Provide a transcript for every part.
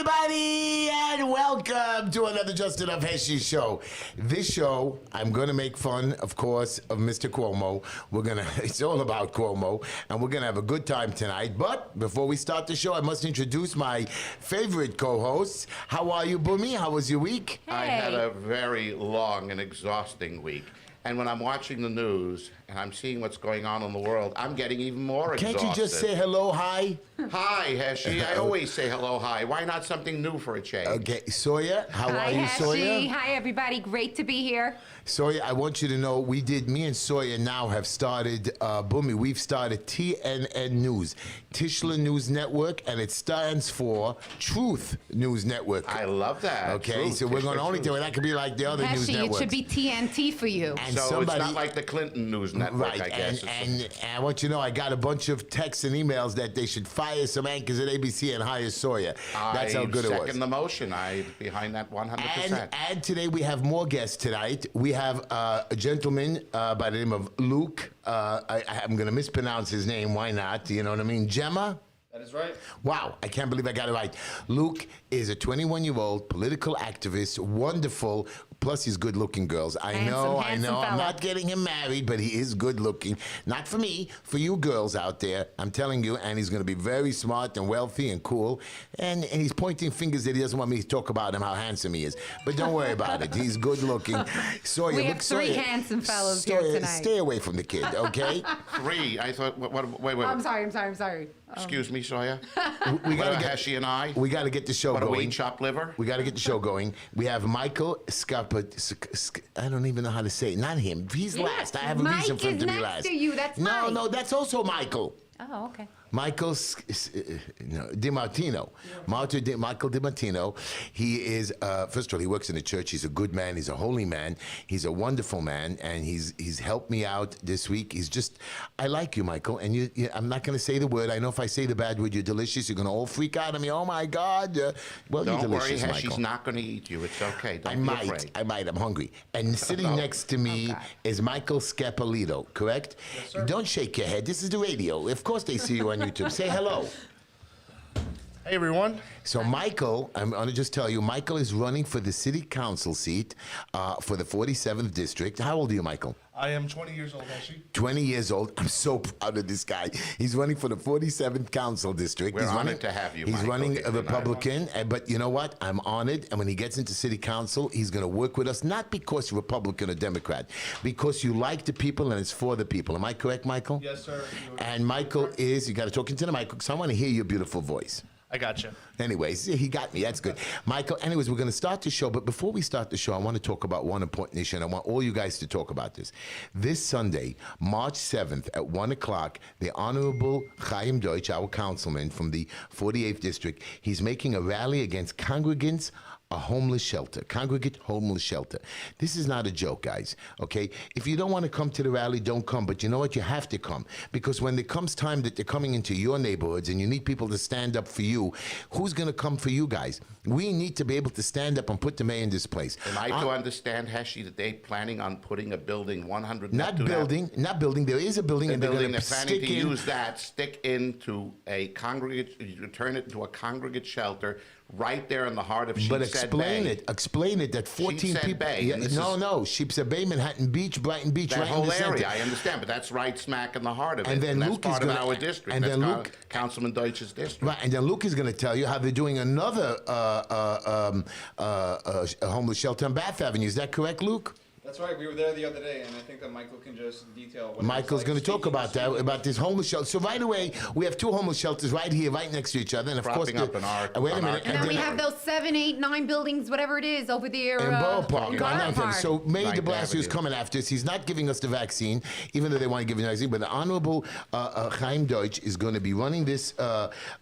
everybody, and welcome to another Just Enough Heshy show. This show, I'm going to make fun, of course, of Mr. Cuomo. It's all about Cuomo, and we're going to have a good time tonight. But before we start the show, I must introduce my favorite co-hosts. How are you, Boomy? How was your week? Hey. I had a very long and exhausting week. And when I'm watching the news and I'm seeing what's going on in the world, I'm getting even more exhausted. Can't you just say hello, hi? Hi, Heshy. I always say hello, hi. Why not something new for a change? Okay, Sawyer, how Hi, are you, Heshy. Sawyer? Hi, everybody. Great to be here. Sawyer, I want you to know, me and Sawyer now have started, Boomy, we've started TNN News, Tischler News Network, and it stands for Truth News Network. I love that. Okay, Truth, so we're going to only Truth. do it. That could be like the other news Heshy, networks. it should be TNT for you. And So it's not like the Clinton News Network, right, I guess. and I want you to know, I got a bunch of texts and emails that they should fire some anchors at ABC and hire Sawyer. That's how good it was. I second the motion. I'm behind that 100%. And today we have more guests tonight. We have a gentleman by the name of Luke. I'm going to mispronounce his name. Why not? You know what I mean? Gemma? That is right. Wow, I can't believe I got it right. Luke is a 21-year-old political activist, wonderful, plus he's good-looking girls. I know. I'm fella. not getting him married, but he is good-looking. Not for me, for you girls out there, I'm telling you, and he's going to be very smart and wealthy and cool, and he's pointing fingers that he doesn't want me to talk about him, how handsome he is. But don't worry about it. He's good-looking. Sawyer, We look, have three Sawyer, handsome fellows here Sawyer, tonight. Stay away from the kid, okay? Three. I thought, wait. I'm sorry. Excuse me, Sawyer. We What gotta about get, Heshy and I? we got to get the show What are going. we, chopped liver? We got to get the show going. We have Michael I don't even know how to say it. Not him. He's Yeah, last. I have a Mike reason for him is to be next last. to you. That's Mike. No, that's also Michael. Oh, okay. Michael DiMartino. Michael DiMartino. He is, first of all, he works in the church. He's a good man. He's a holy man. He's a wonderful man, and he's helped me out this week. He's just, I like you, Michael, and I'm not going to say the word. I know if I say the bad word, you're delicious. You're going to all freak out on me. Oh, my God. Well, you're Don't worry, delicious, Heshy's Michael. not going to eat you. It's okay. Don't I be might. afraid. I'm hungry. And sitting next to me God. is Michael Scapalito, correct? Yes, sir. Don't shake your head. This is the radio. Of course they see you on YouTube. Say hello. Hey, everyone. So Michael, I'm going to just tell you, Michael is running for the city council seat for the 47th district. How old are you, Michael? I am 20 years old, Heshy. 20 years old. I'm so proud of this guy. He's running for the 47th council district. We're he's honored running, to have you, He's Michael. running Get a the Republican, but you know what? I'm honored. And when he gets into city council, he's going to work with us, not because you're Republican or Democrat, because you like the people and it's for the people. Am I correct, Michael? Yes, sir. And Michael is, you got to talk into the mic, because I want to hear your beautiful voice. I got you. Anyways, he got me. That's good. Michael, anyways, we're going to start the show. But before we start the show, I want to talk about one important issue, and I want all you guys to talk about this. This Sunday, March 7th at 1 o'clock, the Honorable Chaim Deutsch, our councilman from the 48th District, he's making a rally against congregants, a homeless shelter, congregate homeless shelter. This is not a joke, guys, okay? If you don't want to come to the rally, don't come. But you know what? You have to come. Because when it comes time that they're coming into your neighborhoods and you need people to stand up for you, who's going to come for you guys? We need to be able to stand up and put the mayor in this place. Am I to understand, Heshy, that they're planning on putting a building 100... Not building. There is a building, The and they're building, going they're to planning stick to in. use that, stick into a congregate, turn it into a congregate shelter right there in the heart of But Sheepshead Bay. explain it that 14 Sheepshead people. Bay, Yeah, and this no, Sheepshead Bay, Manhattan Beach, Brighton Beach, That right in whole the center. area, I understand, but that's right smack in the heart of it. And then that's Luke is part of gonna- our district. and That's then Luke- Councilman Deutsch's district. Right, and then Luke is going to tell you how they're doing another homeless shelter on Bath Avenue. Is that correct, Luke? That's right. We were there the other day, and I think that Michael can just detail what Michael's going to talk about that, about this homeless shelter. So right away, we have two homeless shelters right here, right next to each other. And of course, Propping up in our- wait a on our minute. And then we Yeah. have those 7, 8, 9 buildings, whatever it is, over there. in Borough Park. in on Borough 9th Park. Avenue. So Mayor de Ninth Blasio is Avenue. coming after us. He's not giving us the vaccine, even though they want to give you the vaccine. But the Honorable Chaim Deutsch is going to be running this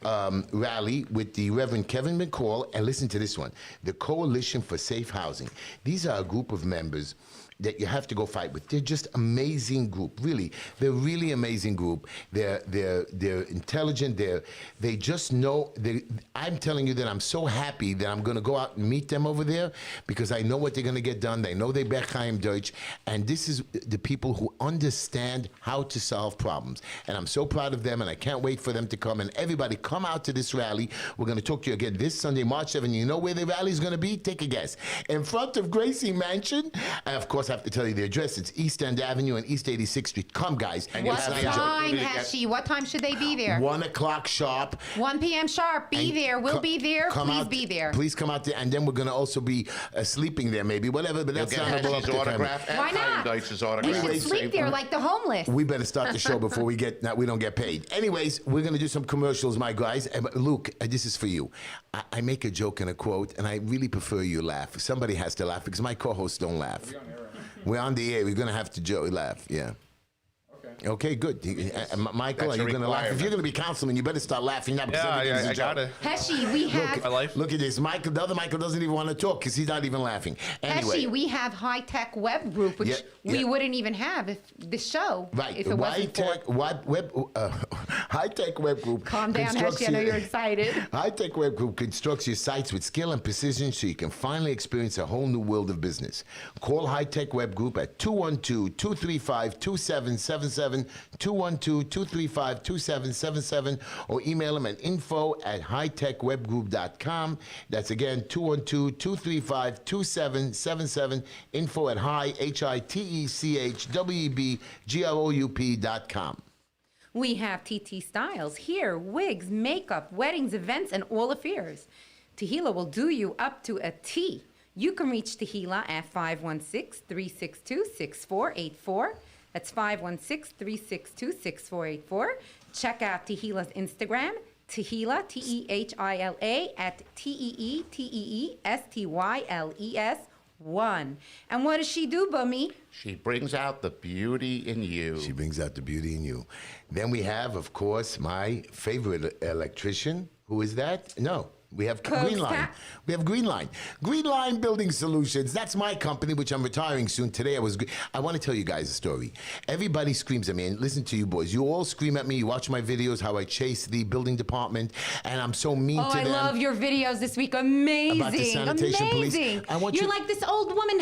rally with the Reverend Kevin McCall. And listen to this one, the Coalition for Safe Housing. These are a group of members that you have to go fight with. They're just amazing group, really. They're really amazing group. They're intelligent. They just know. I'm telling you that I'm so happy that I'm going to go out and meet them over there because I know what they're going to get done. They know they Berkheim Deutsch, and this is the people who understand how to solve problems. And I'm so proud of them, and I can't wait for them to come. And everybody, come out to this rally. We're going to talk to you again this Sunday, March 7th. You know where the rally is going to be? Take a guess. In front of Gracie Mansion. And of course, I have to tell you the address. It's East End Avenue and East 86th Street. Come, guys. And What Yes, I time, enjoy- Heshy? What time should they be there? 1 o'clock sharp. 1 p.m. sharp. Be And there. We'll be there. come Please out- be there. Please come out there, and then we're going to also be sleeping there, maybe, whatever. But You'll that's get not Heshy's about autograph and Why not? Chaim Deutsch's We autograph. should at the sleep same there time. like the homeless. We better start the show before we don't get paid. Anyways, we're gonna do some commercials, my guys. But Luke, this is for you. I make a joke and a quote, and I really prefer you laugh. Somebody has to laugh because my co-hosts don't laugh. We're on the air. We're gonna have to laugh. Yeah. Okay, good. Michael, That's are a you going to laugh? If requirement. you're going to be councilman, you better start laughing now. Because everything's a I joke. got it. Heshy, we have. My life. Look at this. Michael, the other Michael doesn't even want to talk because he's not even laughing. Anyway. Heshy, we have high tech web group, which Yeah, we yeah. wouldn't even have if the show. Right, If it wasn't for. high-tech web group. Calm down, constructs Heshy. I know your- you're excited. High-tech web group constructs your sites with skill and precision so you can finally experience a whole new world of business. Call High-Tech Web Group at 212-235-2777, 212-235-2777, or email them at info@hightechwebgroup.com. That's again 212-235-2777, info at HITECHWEBGROUP.com. We have TT Styles, hair, wigs, makeup, weddings, events, and all affairs. Tehila will do you up to a T. You can reach Tehila at 516-362-6484. That's 516-362-6484. Check out Tehila's Instagram, Tehila, Tehila, at TEETEESTYLES1. And what does she do, Bummy? She brings out the beauty in you. She brings out the beauty in you. Then we have, of course, my favorite electrician. Who is that? No. We have Coke's Greenline. Tap. We have Greenline. Greenline Building Solutions. That's my company, which I'm retiring soon. Today I want to tell you guys a story. Everybody screams at me, and listen to you boys. You all scream at me. You watch my videos, how I chase the building department, and I'm so mean Oh, to I them. love your videos this week. Amazing. About the sanitation police. Amazing. I want You're you- like this old woman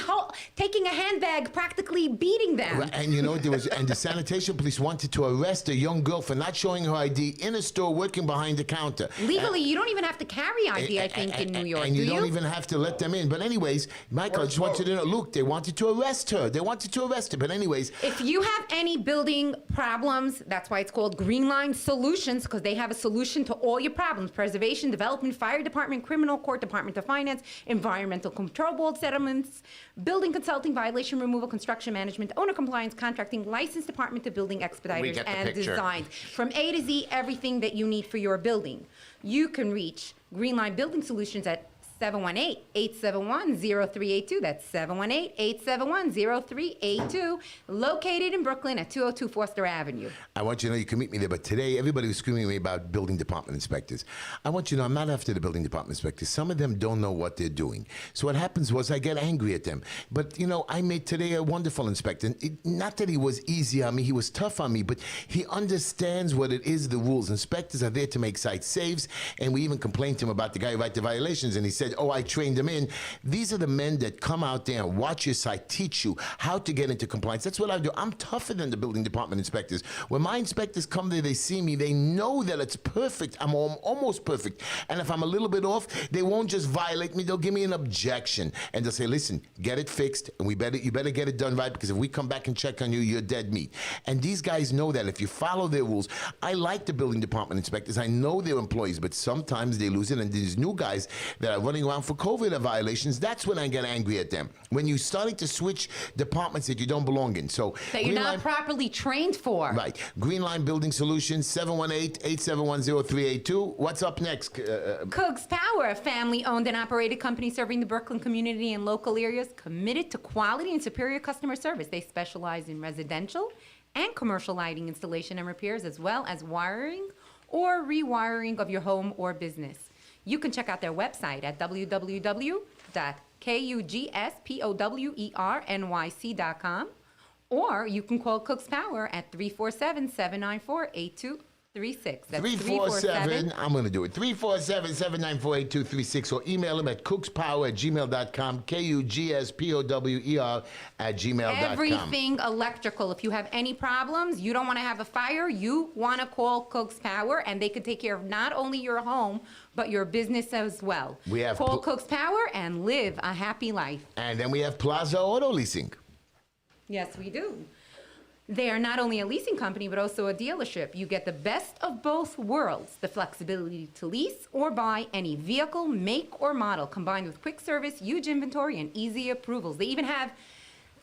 taking a handbag, practically beating them. Right, and you know, and the sanitation police wanted to arrest a young girl for not showing her ID in a store working behind the counter. Legally, you don't even have to carry ID, I think, in New York, and you do don't you? even have to let them in. But anyways, Michael, I just want you to know, look, they wanted to arrest her. But anyways, If you have any building problems, that's why it's called Greenline Solutions, because they have a solution to all your problems: preservation, development, fire department, criminal court, department of finance, environmental control board settlements, building consulting, violation removal, construction management, owner compliance, contracting, licensed department of building expediters, get the and picture. designs. From A to Z, everything that you need for your building. You can reach Greenline Building Solutions at 718-871-0382. That's 718-871-0382. Located in Brooklyn at 202 Foster Avenue. I want you to know you can meet me there. But today, everybody was screaming at me about building department inspectors. I want you to know I'm not after the building department inspectors. Some of them don't know what they're doing. So what happens was I get angry at them. But, you know, I made today a wonderful inspector. Not that he was easy on me. He was tough on me. But he understands what it is, the rules. Inspectors are there to make site saves. And we even complained to him about the guy who write the violations. And he said, oh, I trained them in. These are the men that come out there and watch your site, teach you how to get into compliance. That's what I do. I'm tougher than the building department inspectors. When my inspectors come there, they see me, they know that it's perfect. I'm almost perfect. And if I'm a little bit off, they won't just violate me. They'll give me an objection. And they'll say, listen, get it fixed, and you better get it done right, because if we come back and check on you, you're dead meat. And these guys know that if you follow their rules. I like the building department inspectors. I know they're employees, but sometimes they lose it. And these new guys that are running around for COVID violations, that's when I get angry at them. When you're starting to switch departments that you don't belong in. So That you're not Greenline- properly trained for. Right. Greenline Building Solutions, 718-871-0382. What's up next? Cook's Power, a family-owned and operated company serving the Brooklyn community and local areas, committed to quality and superior customer service. They specialize in residential and commercial lighting installation and repairs, as well as wiring or rewiring of your home or business. you can check out their website at www.kugspowernyc.com, or you can call Cooks Power at 347-794-8236. That's 347, I'm going to do it, 347-794-8236, or email them at cookspower@gmail.com, KUGSPOWER@gmail.com. Everything electrical. If you have any problems, you don't want to have a fire, you want to call Cooks Power, and they can take care of not only your home, but your business as well. We have Call Cooks Power and live a happy life. And then we have Plaza Auto Leasing. Yes, we do. They are not only a leasing company, but also a dealership. You get the best of both worlds, the flexibility to lease or buy any vehicle, make, or model, combined with quick service, huge inventory, and easy approvals. They even have,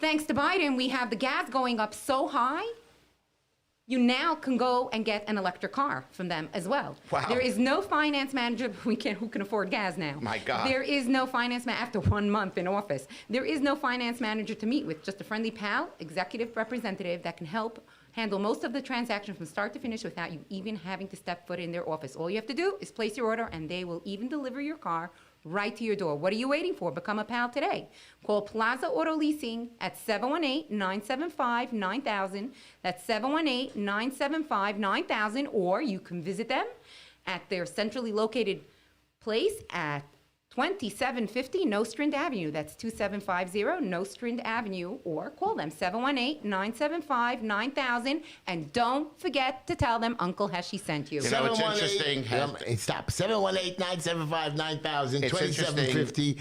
thanks to Biden, we have the gas going up so high, you now can go and get an electric car from them as well. Wow. There is no finance manager who can afford gas now. My God. There is no finance after 1 month in office. There is no finance manager to meet with, just a friendly pal, executive representative that can help handle most of the transaction from start to finish without you even having to step foot in their office. All you have to do is place your order, and they will even deliver your car right to your door. What are you waiting for? Become a pal today. Call Plaza Auto Leasing at 718-975-9000. That's 718-975-9000. Or you can visit them at their centrally located place at 2750 Nostrand Avenue. That's 2750 Nostrand Avenue. Or call them 718-975-9000. And don't forget to tell them Uncle Heshy sent you. You know, it's interesting. Stop. 718-975-9000, It's 2750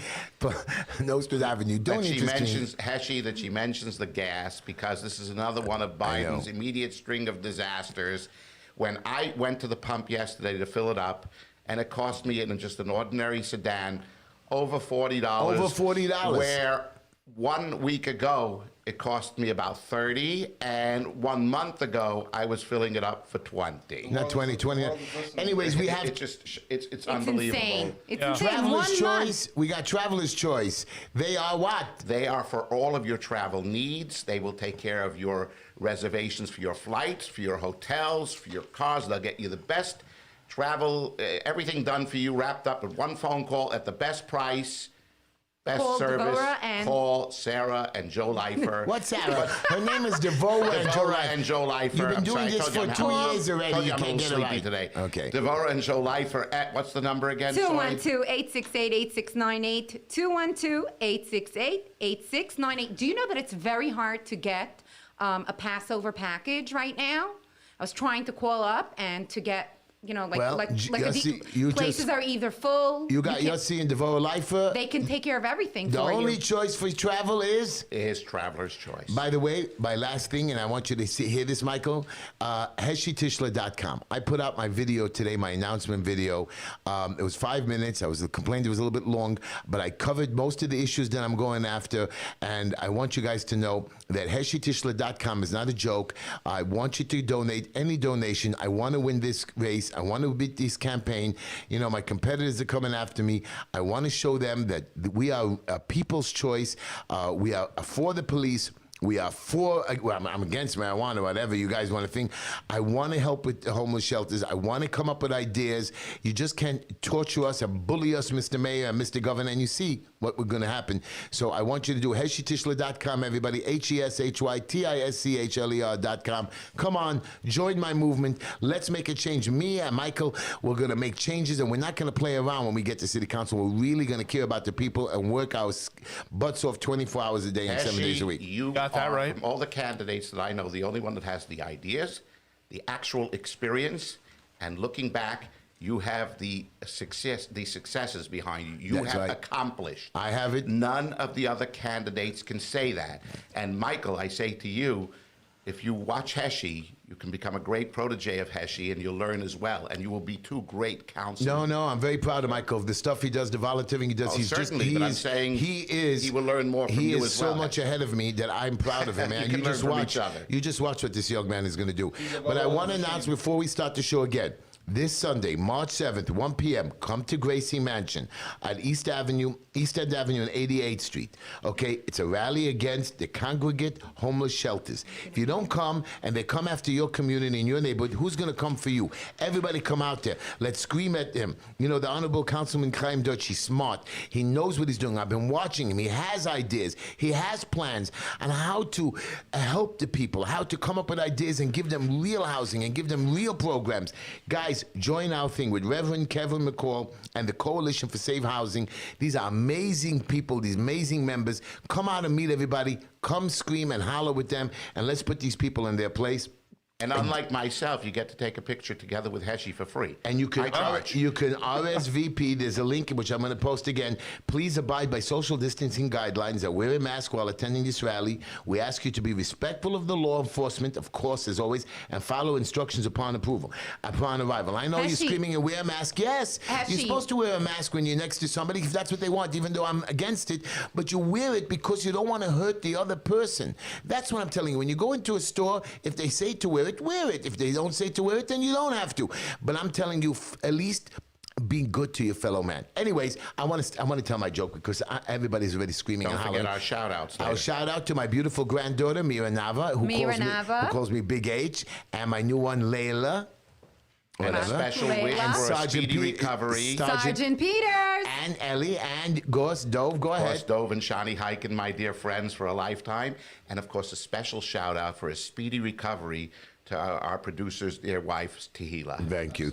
Nostrand Avenue. Don't That she interest me. mentions Heshy, that she mentions the gas, because this is another one of Biden's know. immediate string of disasters. When I went to the pump yesterday to fill it up, and it cost me in just an ordinary sedan over $40. Over $40. Where 1 week ago it cost me about $30, and 1 month ago I was filling it up for $20. Not 2020. Anyways, we have It's unbelievable. Insane. It's insane. Traveler's 1 month. Choice. We got Traveler's Choice. They are what? They are for all of your travel needs. They will take care of your reservations for your flights, for your hotels, for your cars. They'll get you the best travel, everything done for you, wrapped up with one phone call at the best price, best Call service. Devorah and- Call Sarah and Joe Leifer. What's Sarah? Her name is Devorah and Joe Devorah Leifer. and Joe Leifer. You've been I'm doing sorry, I this told you for I'm 2 having- years already. told You I'm a can't little get it sleepy right. today. Okay. Devorah and Joe Leifer at, what's the number again? Sorry. 212-868-8698, 212-868-8698. Do you know that it's very hard to get a Passover package right now? I was trying to call up and to get, Well, places just- are either full. You got Yossi and Devorah Leifer. They can take care of everything The for you. only choice for travel is... Is Traveler's Choice. By the way, my last thing, and I want you to hear this, Michael, HeshyTishler.com. I put out my video today, my announcement video. It was 5 minutes. I was complaining it was a little bit long, but I covered most of the issues that I'm going after, and I want you guys to know that HeshyTishler.com is not a joke. I want you to donate any donation. I want to win this race. I want to beat this campaign. You know, my competitors are coming after me. I want to show them that we are a people's choice. We are for the police. We are for, well, I'm against marijuana, whatever you guys want to think. I want to help with the homeless shelters. I want to come up with ideas. You just can't torture us and bully us, Mr. Mayor and Mr. Governor, and you see what we're going to happen. So I want you to do HeshyTishler.com, everybody, HeshyTishler.com. Come on, join my movement. Let's make a change. Me and Michael, we're going to make changes, and we're not going to play around when we get to City Council. We're really going to care about the people and work our butts off 24 hours a day and 7 days a week. You Got that are, right. from all the candidates that I know, the only one that has the ideas, the actual experience, and looking back, you have the successes behind you. You That's have right. accomplished. I have it. None of the other candidates can say that. And Michael, I say to you, if you watch Heshy, you can become a great protege of Heshy, and you'll learn as well, and you will be two great counselors. No, I'm very proud of Michael. The stuff he does, the volunteering he does, Oh, he's certainly, just, but I'm saying he will learn more from he you is as so well. much ahead of me that I'm proud of him, man. You can learn just from watch, each other. you just watch what this young man is going to do. But I want to announce before we start the show again, This Sunday, March 7th, 1 p.m., come to Gracie Mansion at East End Avenue and 88th Street. Okay, it's a rally against the congregate homeless shelters. If you don't come and they come after your community in your neighborhood, who's going to come for you? Everybody come out there. Let's scream at him. You know, the Honorable Councilman Chaim Dutch, he's smart. He knows what he's doing. I've been watching him. He has ideas. He has plans on how to help the people, how to come up with ideas and give them real housing and give them real programs. Guys, join our thing with Reverend Kevin McCall and the Coalition for Safe Housing. These are amazing people, these amazing members. Come out and meet everybody. Come scream and holler with them, and let's put these people in their place. And unlike myself, you get to take a picture together with Heshy for free. And you can I charge. RSVP. There's a link which I'm going to post again. Please abide by social distancing guidelines and wear a mask while attending this rally. We ask you to be respectful of the law enforcement, of course, as always, and follow instructions upon arrival. I know you're Heshy. screaming and wear a mask. Yes, Heshy. you're supposed to wear a mask when you're next to somebody if that's what they want, even though I'm against it. But you wear it because you don't want to hurt the other person. That's what I'm telling you. When you go into a store, if they say to wear it, wear it. If they don't say to wear it, then you don't have to. But I'm telling you, at least be good to your fellow man. Anyways, I want to tell my joke because everybody's already screaming Don't and forget hollering. our shout-outs I'll later. shout out to my beautiful granddaughter, Mira Nava, who calls me Big H, and my new one, Layla. And a Whatever. special wish Layla. for a Sergeant speedy Pete- recovery. Sergeant Peters. And Ellie and Gus Dove. Go Of course, ahead. Dove and Shani Heiken, my dear friends, for a lifetime. And of course, a special shout out for a speedy recovery to our producer's dear wife, Tehila.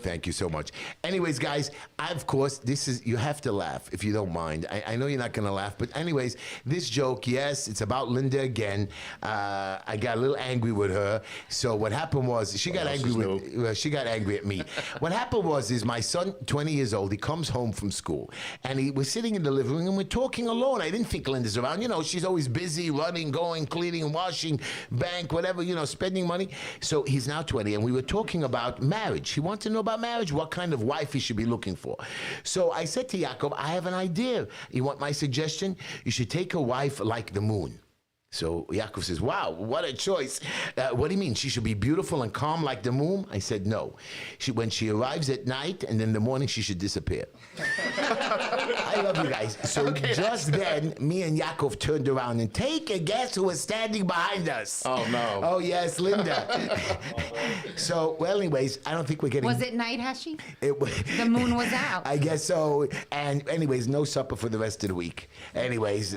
Thank you so much. Anyways, guys, of course, you have to laugh if you don't mind. I know you're not going to laugh, but anyways, this joke, yes, it's about Linda again. I got a little angry with her. So what happened was, she got angry at me. What happened was my son, 20 years old, he comes home from school, and he was sitting in the living room, and we're talking alone. I didn't think Linda's around. You know, she's always busy, running, going, cleaning, washing, bank, whatever, spending money. So he's now 20, and we were talking about marriage. He wanted to know about marriage, what kind of wife he should be looking for. So I said to Yaakov, I have an idea. You want my suggestion? You should take a wife like the moon. So Yaakov says, wow, what a choice. What do you mean? She should be beautiful and calm like the moon? I said, no. When she arrives at night and in the morning, she should disappear. I love you guys. So just then, me and Yaakov turned around and take a guess who was standing behind us. Oh, no. Oh, yes, Linda. So, well, anyways, I don't think we're getting... Was it night, Heshy? The The moon was out. I guess so. And anyways, no supper for the rest of the week. Anyways,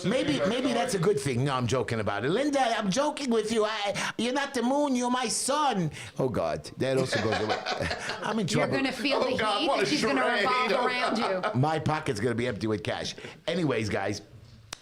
maybe that's a good thing. No, I'm joking about it. Linda, I'm joking with you. You're not the moon. You're my son. Oh, God. That also goes away. I'm in You're trouble. going to feel Oh, the God, heat, what a and she's going to charade. revolve Oh, around you. My pocket's going to be empty with cash. Anyways, guys,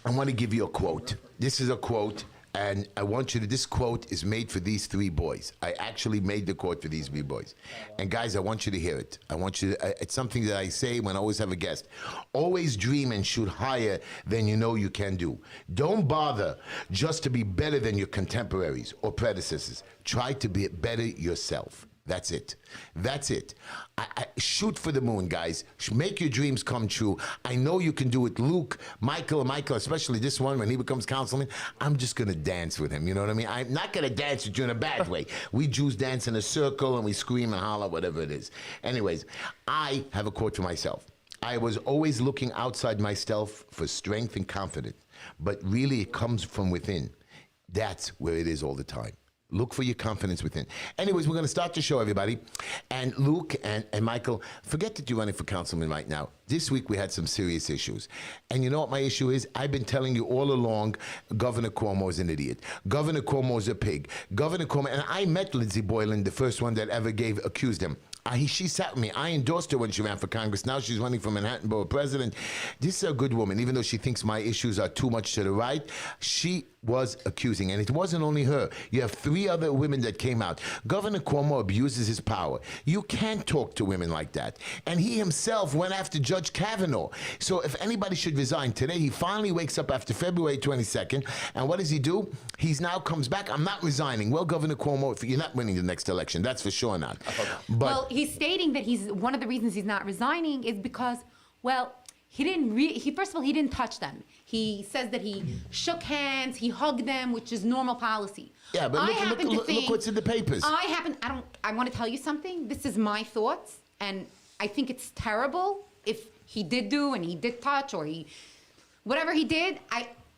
I want to give you a quote. This is a quote. And I want you to, this quote is made for these three boys. I actually made the quote for these three boys. And guys, I want you to hear it. I want you to, it's something that I say when I always have a guest. Always dream and shoot higher than you know you can do. Don't bother just to be better than your contemporaries or predecessors. Try to be better yourself. That's it. That's it. Shoot for the moon, guys. Make your dreams come true. I know you can do it. Luke, Michael, especially this one, when he becomes councilman, I'm just going to dance with him. You know what I mean? I'm not going to dance with you in a bad way. We Jews dance in a circle and we scream and holler, whatever it is. Anyways, I have a quote for myself. I was always looking outside myself for strength and confidence, but really it comes from within. That's where it is all the time. Look for your confidence within. Anyways, we're going to start the show, everybody. And Luke and Michael, forget that you're running for councilman right now. This week we had some serious issues. And you know what my issue is? I've been telling you all along, Governor Cuomo is an idiot. Governor Cuomo is a pig. Governor Cuomo, and I met Lindsey Boylan, the first one that ever accused him. She sat with me. I endorsed her when she ran for Congress. Now she's running for Manhattan Borough President. This is a good woman. Even though she thinks my issues are too much to the right, she was accusing. And it wasn't only her. You have three other women that came out. Governor Cuomo abuses his power. You can't talk to women like that. And he himself went after Judge Kavanaugh. So if anybody should resign today, he finally wakes up after February 22nd. And what does he do? He's now comes back. I'm not resigning. Well, Governor Cuomo, you're not winning the next election. That's for sure not. But Well, he's stating that one of the reasons he's not resigning is because, well, He didn't. He first of all, he didn't touch them. He says that he shook hands, he hugged them, which is normal policy. Yeah, but look what's in the papers. I want to tell you something. This is my thoughts, and I think it's terrible if he did do and he did touch or whatever he did.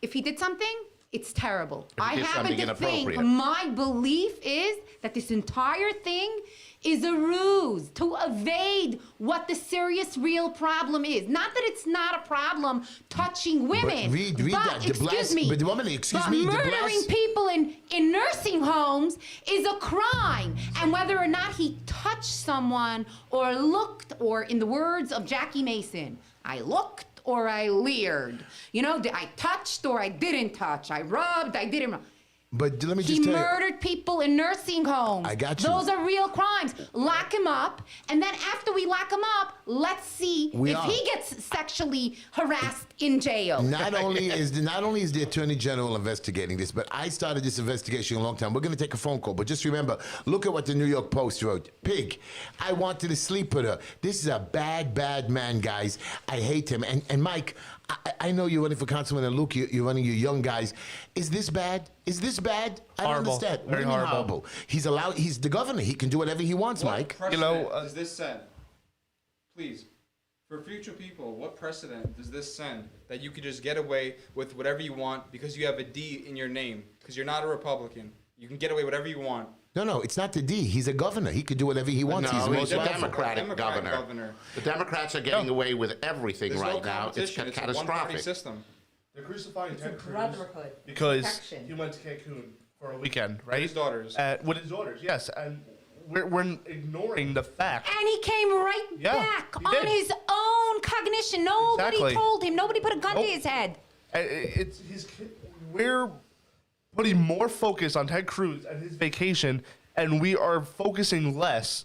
If he did something, it's terrible. I happen to think, my belief is that this entire thing is a ruse to evade what the serious real problem is. Not that it's not a problem touching women. But read that. Excuse me. But woman, excuse me. Murdering people in nursing homes is a crime. And whether or not he touched someone or looked, or in the words of Jackie Mason, I looked or I leered. You know, I touched or I didn't touch. I rubbed, I didn't rub. But let me just tell you. He murdered people in nursing homes. I got you. Those are real crimes. Lock him up, and then after we lock him up, let's see if he gets sexually harassed in jail. Not only is the Attorney General investigating this, but I started this investigation a long time. We're going to take a phone call, but just remember, look at what the New York Post wrote. Pig, I wanted to sleep with her. This is a bad, bad man, guys. I hate him. And Mike, I know you're running for councilman, and Luke, you're running your young guys. Is this bad? Is this bad? I don't Horrible. understand. Very horrible. He's allowed. He's the governor. He can do whatever he wants, Mike. What precedent does this set? Please, for future people, what precedent does this send that you could just get away with whatever you want because you have a D in your name? Because you're not a Republican. You can get away whatever you want. No, it's not the D. He's a governor. He could do whatever he wants. No, he's the he's most a powerful. Democratic governor. The Democrats are getting away with everything There's right no now. It's competition. It's a one-party catastrophic. system. They're crucifying Ted Cruz brotherhood. because Protection. he went to Cancun for a weekend, right? With his daughters. With his daughters, yes. And we're ignoring the fact. And he came right back he on did. his own cognition. Nobody Exactly. told him. Nobody put a gun to his head. We're putting more focus on Ted Cruz and his vacation, and we are focusing less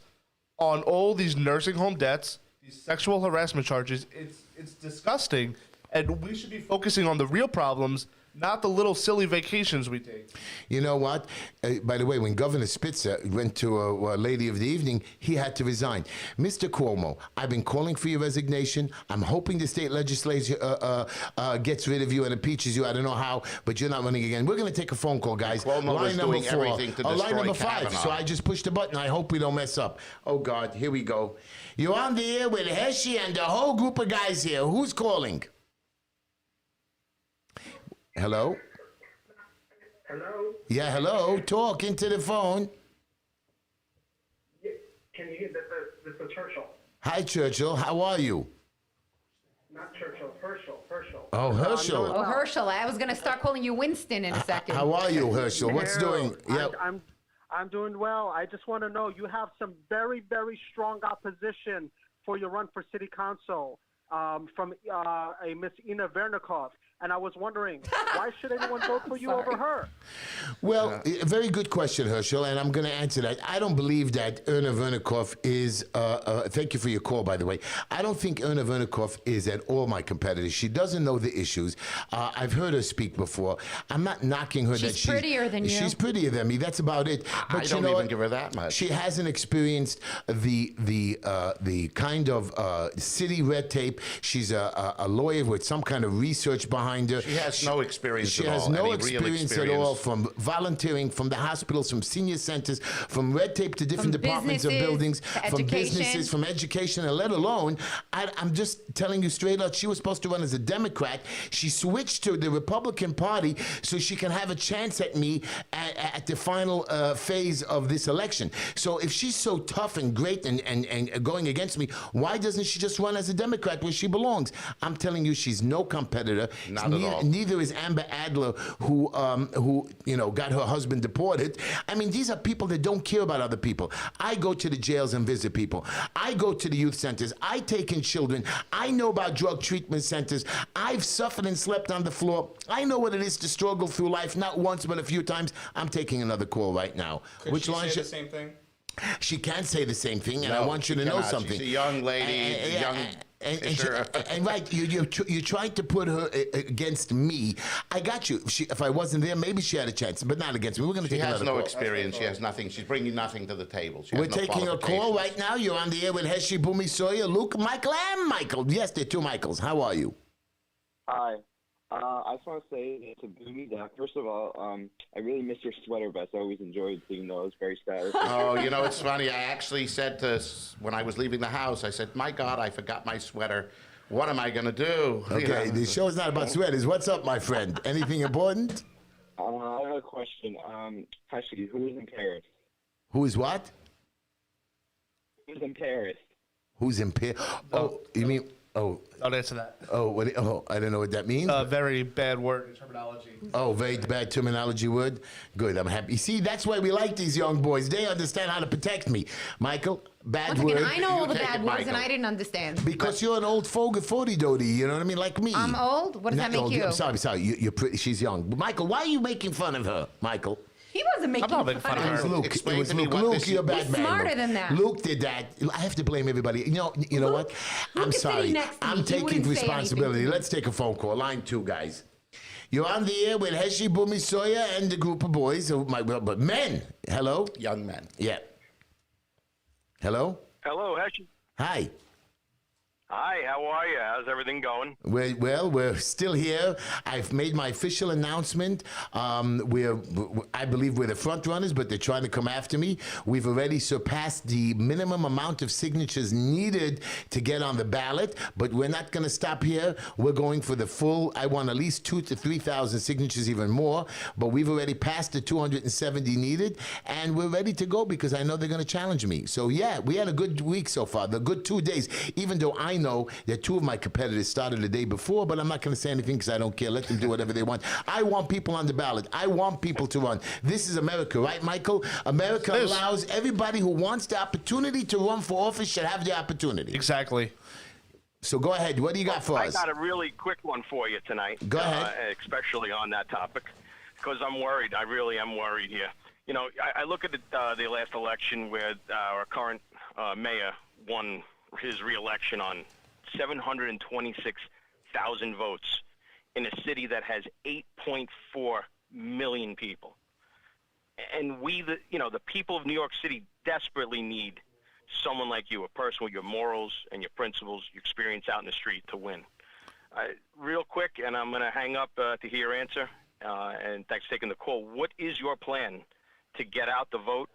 on all these nursing home deaths, these sexual harassment charges. It's disgusting, and we should be focusing on the real problems, not the little silly vacations we take. You know what? By the way, when Governor Spitzer went to a Lady of the Evening, he had to resign. Mr. Cuomo, I've been calling for your resignation. I'm hoping the state legislature gets rid of you and impeaches you. I don't know how, but you're not running again. We're going to take a phone call, guys. Cuomo was doing everything to line destroy number 5. Kavanaugh. So I just pushed the button. I hope we don't mess up. Oh, God, here we go. You're on the air with Heshy and a whole group of guys here. Who's calling? Hello? Hello? Yeah, hello. Talk into the phone. Yeah, can you hear this is Churchill? Hi, Churchill. How are you? Not Churchill, Herschel. Oh, Herschel. Oh, Herschel, I was going to start calling you Winston in a second. How are you, Herschel? What's doing? Yeah. I'm doing well. I just want to know, you have some very, very strong opposition for your run for city council from a Miss Ina Vernikov. And I was wondering, why should anyone vote for you over her? Well, a very good question, Herschel, and I'm going to answer that. I don't believe that Erna Vernikov is, thank you for your call, by the way. I don't think Erna Vernikov is at all my competitor. She doesn't know the issues. I've heard her speak bore. I'm not knocking her. She's prettier than you. She's prettier than me. That's about it. But I don't even give her that much. She hasn't experienced the kind of city red tape. She's a lawyer with some kind of research behind her. She has no experience She at has all. no Any real experience at all, from volunteering, from the hospitals, from senior centers, from red tape to different From departments of businesses buildings, to from education. businesses, from education, and let alone, I'm just telling you straight out, she was supposed to run as a Democrat. She switched to the Republican Party so she can have a chance at me at the final phase of this election. So if she's so tough and great and going against me, why doesn't she just run as a Democrat where she belongs? I'm telling you, she's no competitor. Not at all. Neither is Amber Adler, who got her husband deported. I mean, these are people that don't care about other people. I go to the jails and visit people. I go to the youth centers. I take in children. I know about drug treatment centers. I've suffered and slept on the floor. I know what it is to struggle through life, not once but a few times. I'm taking another call right now. Could she say the same thing? She can say the same thing, and No, I want you she to know cannot. something. She's a young lady, young And right, you're trying to put her against me. I got you. If I wasn't there, maybe she had a chance, but not against me. We're going to She take has another no call. experience. She has nothing. She's bringing nothing to the table. She has We're no taking a call qualifications. right now. You're on the air with Heshy, Boomy, Sawyer, Luke, Michael, and Michael. Yes, there are two Michaels. How are you? Hi. I just want to say to Boomy that, first of all, I really miss your sweater vests. I always enjoyed seeing those. Very stylish. Oh, you know, it's funny. I actually said when I was leaving the house, I said, my God, I forgot my sweater. What am I going to do? Okay, the show's not about sweaters. What's up, my friend? Anything important? I have a question. Heshy, who is embarrassed? Who is what? Who's embarrassed? Who's impaired? Oh, you mean... Oh, I'll answer that. I don't know what that means. Very bad word in terminology. Oh, very bad terminology word. Good, I'm happy. See, that's why we like these young boys. They understand how to protect me. Michael, bad Once word. again, I know all the take bad it, words, and Michael. I didn't understand. Because you're an old fogey 40-doty, you know what I mean? Like me. I'm old? What does that Not make old. you? I'm sorry. You're pretty. She's young. But Michael, why are you making fun of her, Michael? He wasn't making not making fun of It her. was Luke. Explain It was to me Luke. what Luke, this you're a is. bad He's man. smarter Luke. than that. Luke did that. I have to blame everybody. You know Luke- what? I'm Luke is sorry. sitting next to me. I'm He taking wouldn't say responsibility. anything. Let's take a phone call. Line 2, guys. You're on the air with Heshy, Boomy, Sawyer, and the group of boys. But men. Hello? Young men. Yeah. Hello? Hello, Heshy. Hi. Hi, how are you? How's everything going? We're still here. I've made my official announcement. I believe we're the front runners, but they're trying to come after me. We've already surpassed the minimum amount of signatures needed to get on the ballot, but we're not going to stop here. We're going for the full. I want at least 2,000 to 3,000 signatures, even more. But we've already passed the 270 needed, and we're ready to go because I know they're going to challenge me. So yeah, we had a good week so far. The good 2 days, even though I know that 2 of my competitors started the day before, but I'm not going to say anything because I don't care. Let them do whatever they want. I want people on the ballot. I want people to run. This is America, right, Michael? America allows everybody who wants the opportunity to run for office should have the opportunity. Exactly. So go ahead. What do you got for I us? got a really quick one for you tonight. Go ahead. Especially on that topic, because I'm worried. I really am worried here. You know, I look at the last election where our current mayor won his re-election on 726,000 votes in a city that has 8.4 million people. And the people of New York City desperately need someone like you, a person with your morals and your principles, your experience out in the street to win. Real quick, and I'm going to hang up to hear your answer, and thanks for taking the call. What is your plan to get out the vote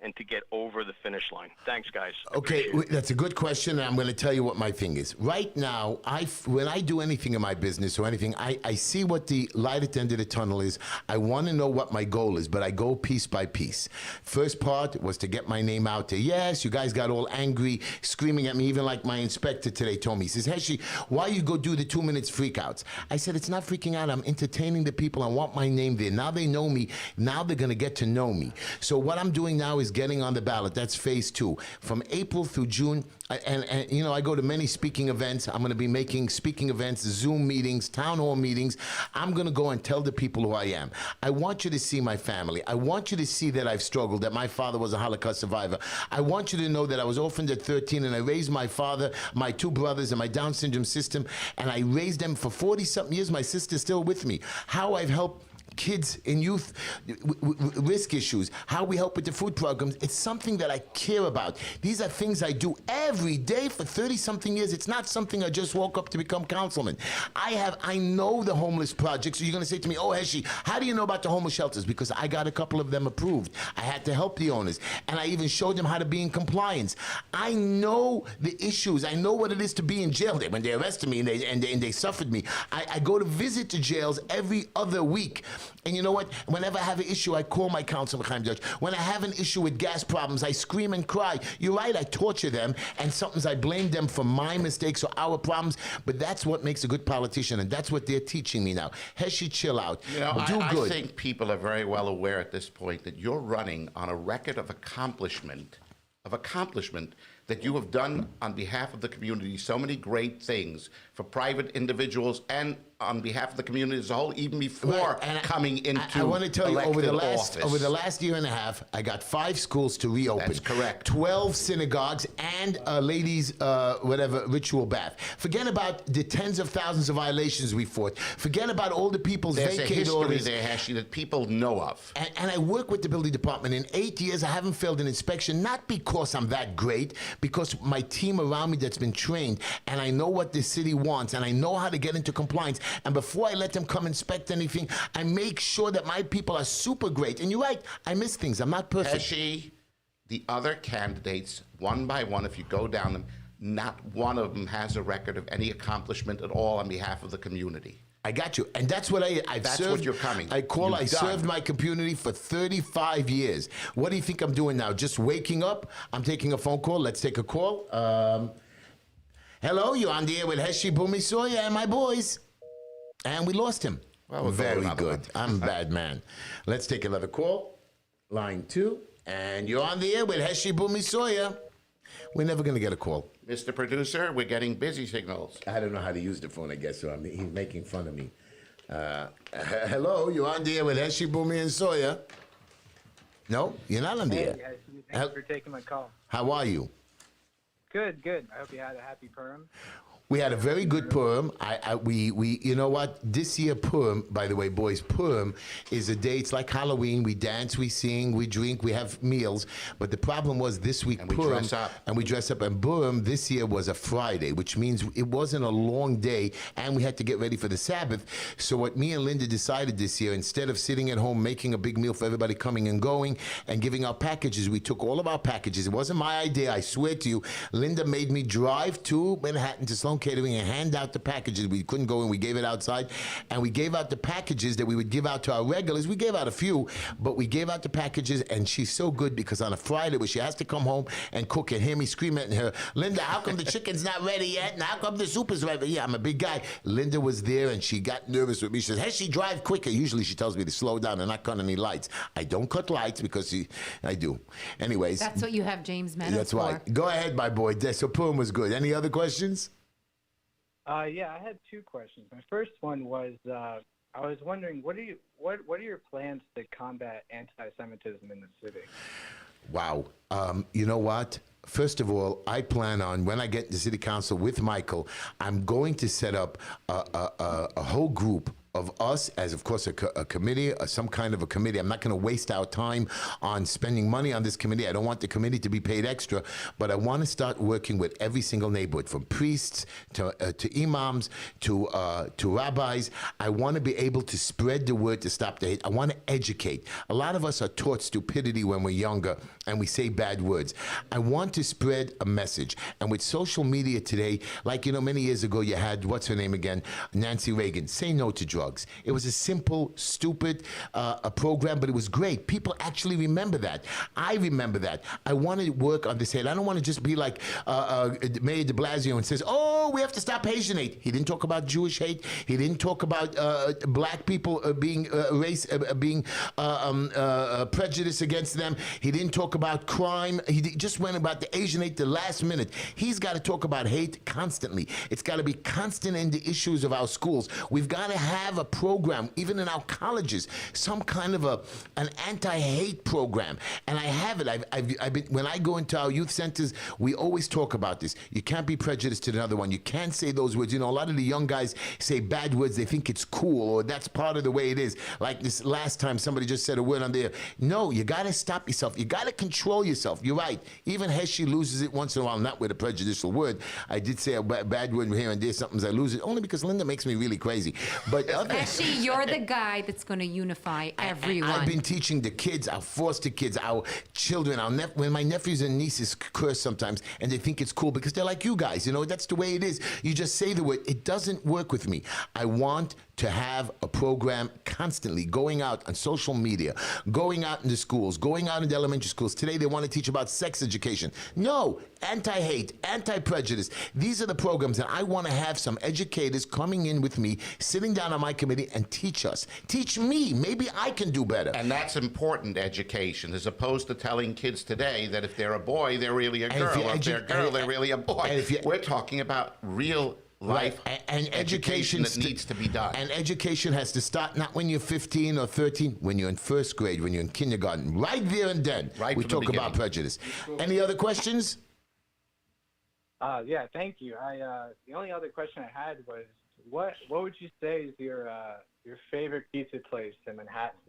and to get over the finish line? Thanks, guys. Okay, that's a good question, and I'm going to tell you what my thing is. Right now, when I do anything in my business or anything, I see what the light at the end of the tunnel is. I want to know what my goal is, but I go piece by piece. First part was to get my name out there. Yes, you guys got all angry, screaming at me, even like my inspector today told me. He says, Heshy, why you go do the 2 minutes freakouts? I said, it's not freaking out. I'm entertaining the people. I want my name there. Now they know me. Now they're going to get to know me. So what I'm doing now is getting on the ballot. That's phase 2. From April through June, and I go to many speaking events. I'm going to be making speaking events, Zoom meetings, town hall meetings. I'm going to go and tell the people who I am. I want you to see my family. I want you to see that I've struggled, that my father was a Holocaust survivor. I want you to know that I was orphaned at 13 and I raised my father, my 2 brothers, and my Down syndrome system, and I raised them for 40-something years. My sister's still with me. How I've helped kids in youth risk issues, how we help with the food programs. It's something that I care about. These are things I do every day for 30-something years. It's not something I just woke up to become councilman. I know the homeless project. So you're going to say to me, oh, Heshy, how do you know about the homeless shelters? Because I got a couple of them approved. I had to help the owners. And I even showed them how to be in compliance. I know the issues. I know what it is to be in jail. When they arrested me and they suffered me, I go to visit the jails every other week. And you know what? Whenever I have an issue, I call my councilman, Chaim Judge. When I have an issue with gas problems, I scream and cry. You're right, I torture them, and sometimes I blame them for my mistakes or our problems, but that's what makes a good politician, and that's what they're teaching me now. Heshy, chill out. You know, Do I good. think people are very well aware at this point that you're running on a record of accomplishment that you have done on behalf of the community, so many great things for private individuals and on behalf of the community as a whole, even before Right, and coming into I want to tell you, over the office. last year and a half, I got 5 schools to reopen. That's correct. 12 synagogues and a ladies' ritual bath. Forget about the tens of thousands of violations we fought. Forget about all the people's There's a vacate history orders. there, Heshy, that people know of. And I work with the building department. In 8 years, I haven't failed an inspection, not because I'm that great, because my team around me that's been trained, and I know what the city wants, and I know how to get into compliance. And before I let them come inspect anything, I make sure that my people are super great. And you're right, I miss things. I'm not perfect. Heshy, the other candidates, one by one, if you go down them, not one of them has a record of any accomplishment at all on behalf of the community. I got you. And that's what I've That's served. what you're coming. I You've served done. my community for 35 years. What do you think I'm doing now? Just waking up? I'm taking a phone call. Let's take a call. Hello, you're on the air with Heshy, Bumi Sawyer, and my boys. And we lost him. Well, we'll go Very another good. one. I'm a bad man. Let's take another call. Line 2. And you're on the air with Heshy, Bumi Sawyer. We're never going to get a call. Mr. Producer, we're getting busy signals. I don't know how to use the phone, I guess, so he's making fun of me. Hello, you're on the air with Heshy, Bumi, and Sawyer. No, you're not on the air. Thanks for taking my call. How are you? Good, good. I hope you had a happy Purim. We had a very good Purim. We you know what? This year Purim, by the way, boys, Purim is a day. It's like Halloween. We dance, we sing, we drink, we have meals. But the problem was this week And we Purim, dress up. and we dress up. And Purim this year was a Friday, which means it wasn't a long day, and we had to get ready for the Sabbath. So what me and Linda decided this year, instead of sitting at home making a big meal for everybody coming and going and giving out packages, we took all of our packages. It wasn't my idea, I swear to you. Linda made me drive to Manhattan to Sloan Catering and hand out the packages. We couldn't go in, we gave it outside, and we gave out the packages that we would give out to our regulars. We gave out a few, but we gave out the packages, and she's so good because on a Friday where she has to come home and cook and hear me scream at her, Linda, how come the chicken's not ready yet? And how come the soup is ready? Yeah, I'm a big guy. Linda was there, and she got nervous with me. She says, hey, she drive quicker. Usually she tells me to slow down and not cut any lights. I don't cut lights because I do. Anyways. That's what you have James Meadows That's for. right. Go ahead, my boy. So Purim was good. Any other questions? Yeah, I had 2 questions. My first one was I was wondering what are your plans to combat anti-Semitism in the city? Wow. You know what? First of all, I plan on, when I get into city council with Michael, I'm going to set up a whole group of us as, of course, a committee, some kind of a committee. I'm not going to waste our time on spending money on this committee. I don't want the committee to be paid extra, but I want to start working with every single neighborhood, from priests to imams to rabbis. I want to be able to spread the word to stop the hate. I want to educate. A lot of us are taught stupidity when we're younger, and we say bad words. I want to spread a message. And with social media today, like, many years ago, you had, what's her name again? Nancy Reagan. Say no to drugs. It was a simple, stupid a program, but it was great. People actually remember that. I remember that. I want to work on this hate. I don't want to just be like Mayor de Blasio and says, oh, we have to stop Haitian hate. He didn't talk about Jewish hate. He didn't talk about black people being prejudiced against them. He didn't talk about crime. He just went about the Asian hate the last minute. He's got to talk about hate constantly. It's got to be constant in the issues of our schools. We've got to have a program, even in our colleges, some kind of an anti-hate program. And I have it. I've been, when I go into our youth centers, we always talk about this. You can't be prejudiced to another one. You can't say those words. A lot of the young guys say bad words. They think it's cool, or that's part of the way it is. Like this last time, somebody just said a word on there. No, you got to stop yourself. You got to control yourself. You're right. Even Heshy loses it once in a while, not with a prejudicial word. I did say a bad word here and there. Sometimes I lose it, only because Linda makes me really crazy. But Actually, you're the guy that's going to unify everyone. I've been teaching the kids, our foster kids, our children, when my nephews and nieces curse sometimes, and they think it's cool because they're like you guys, that's the way it is. You just say the word. It doesn't work with me. I want to have a program constantly going out on social media, going out in the schools, going out in the elementary schools. Today they want to teach about sex education. No, anti-hate, anti-prejudice. These are the programs that I want to have some educators coming in with me, sitting down on my committee and teach us. Teach me. Maybe I can do better. And that's important education, as opposed to telling kids today that if they're a boy, they're really a girl. Or if they're a girl, they're really a boy. We're talking about real life and education that needs to be done. And education has to start not when you're 15 or 13, when you're in first grade, when you're in kindergarten, right there and then. Right we from the talk about beginning. prejudice. Any other questions? Yeah, thank you. The only other question I had was, what would you say is your favorite pizza place in Manhattan?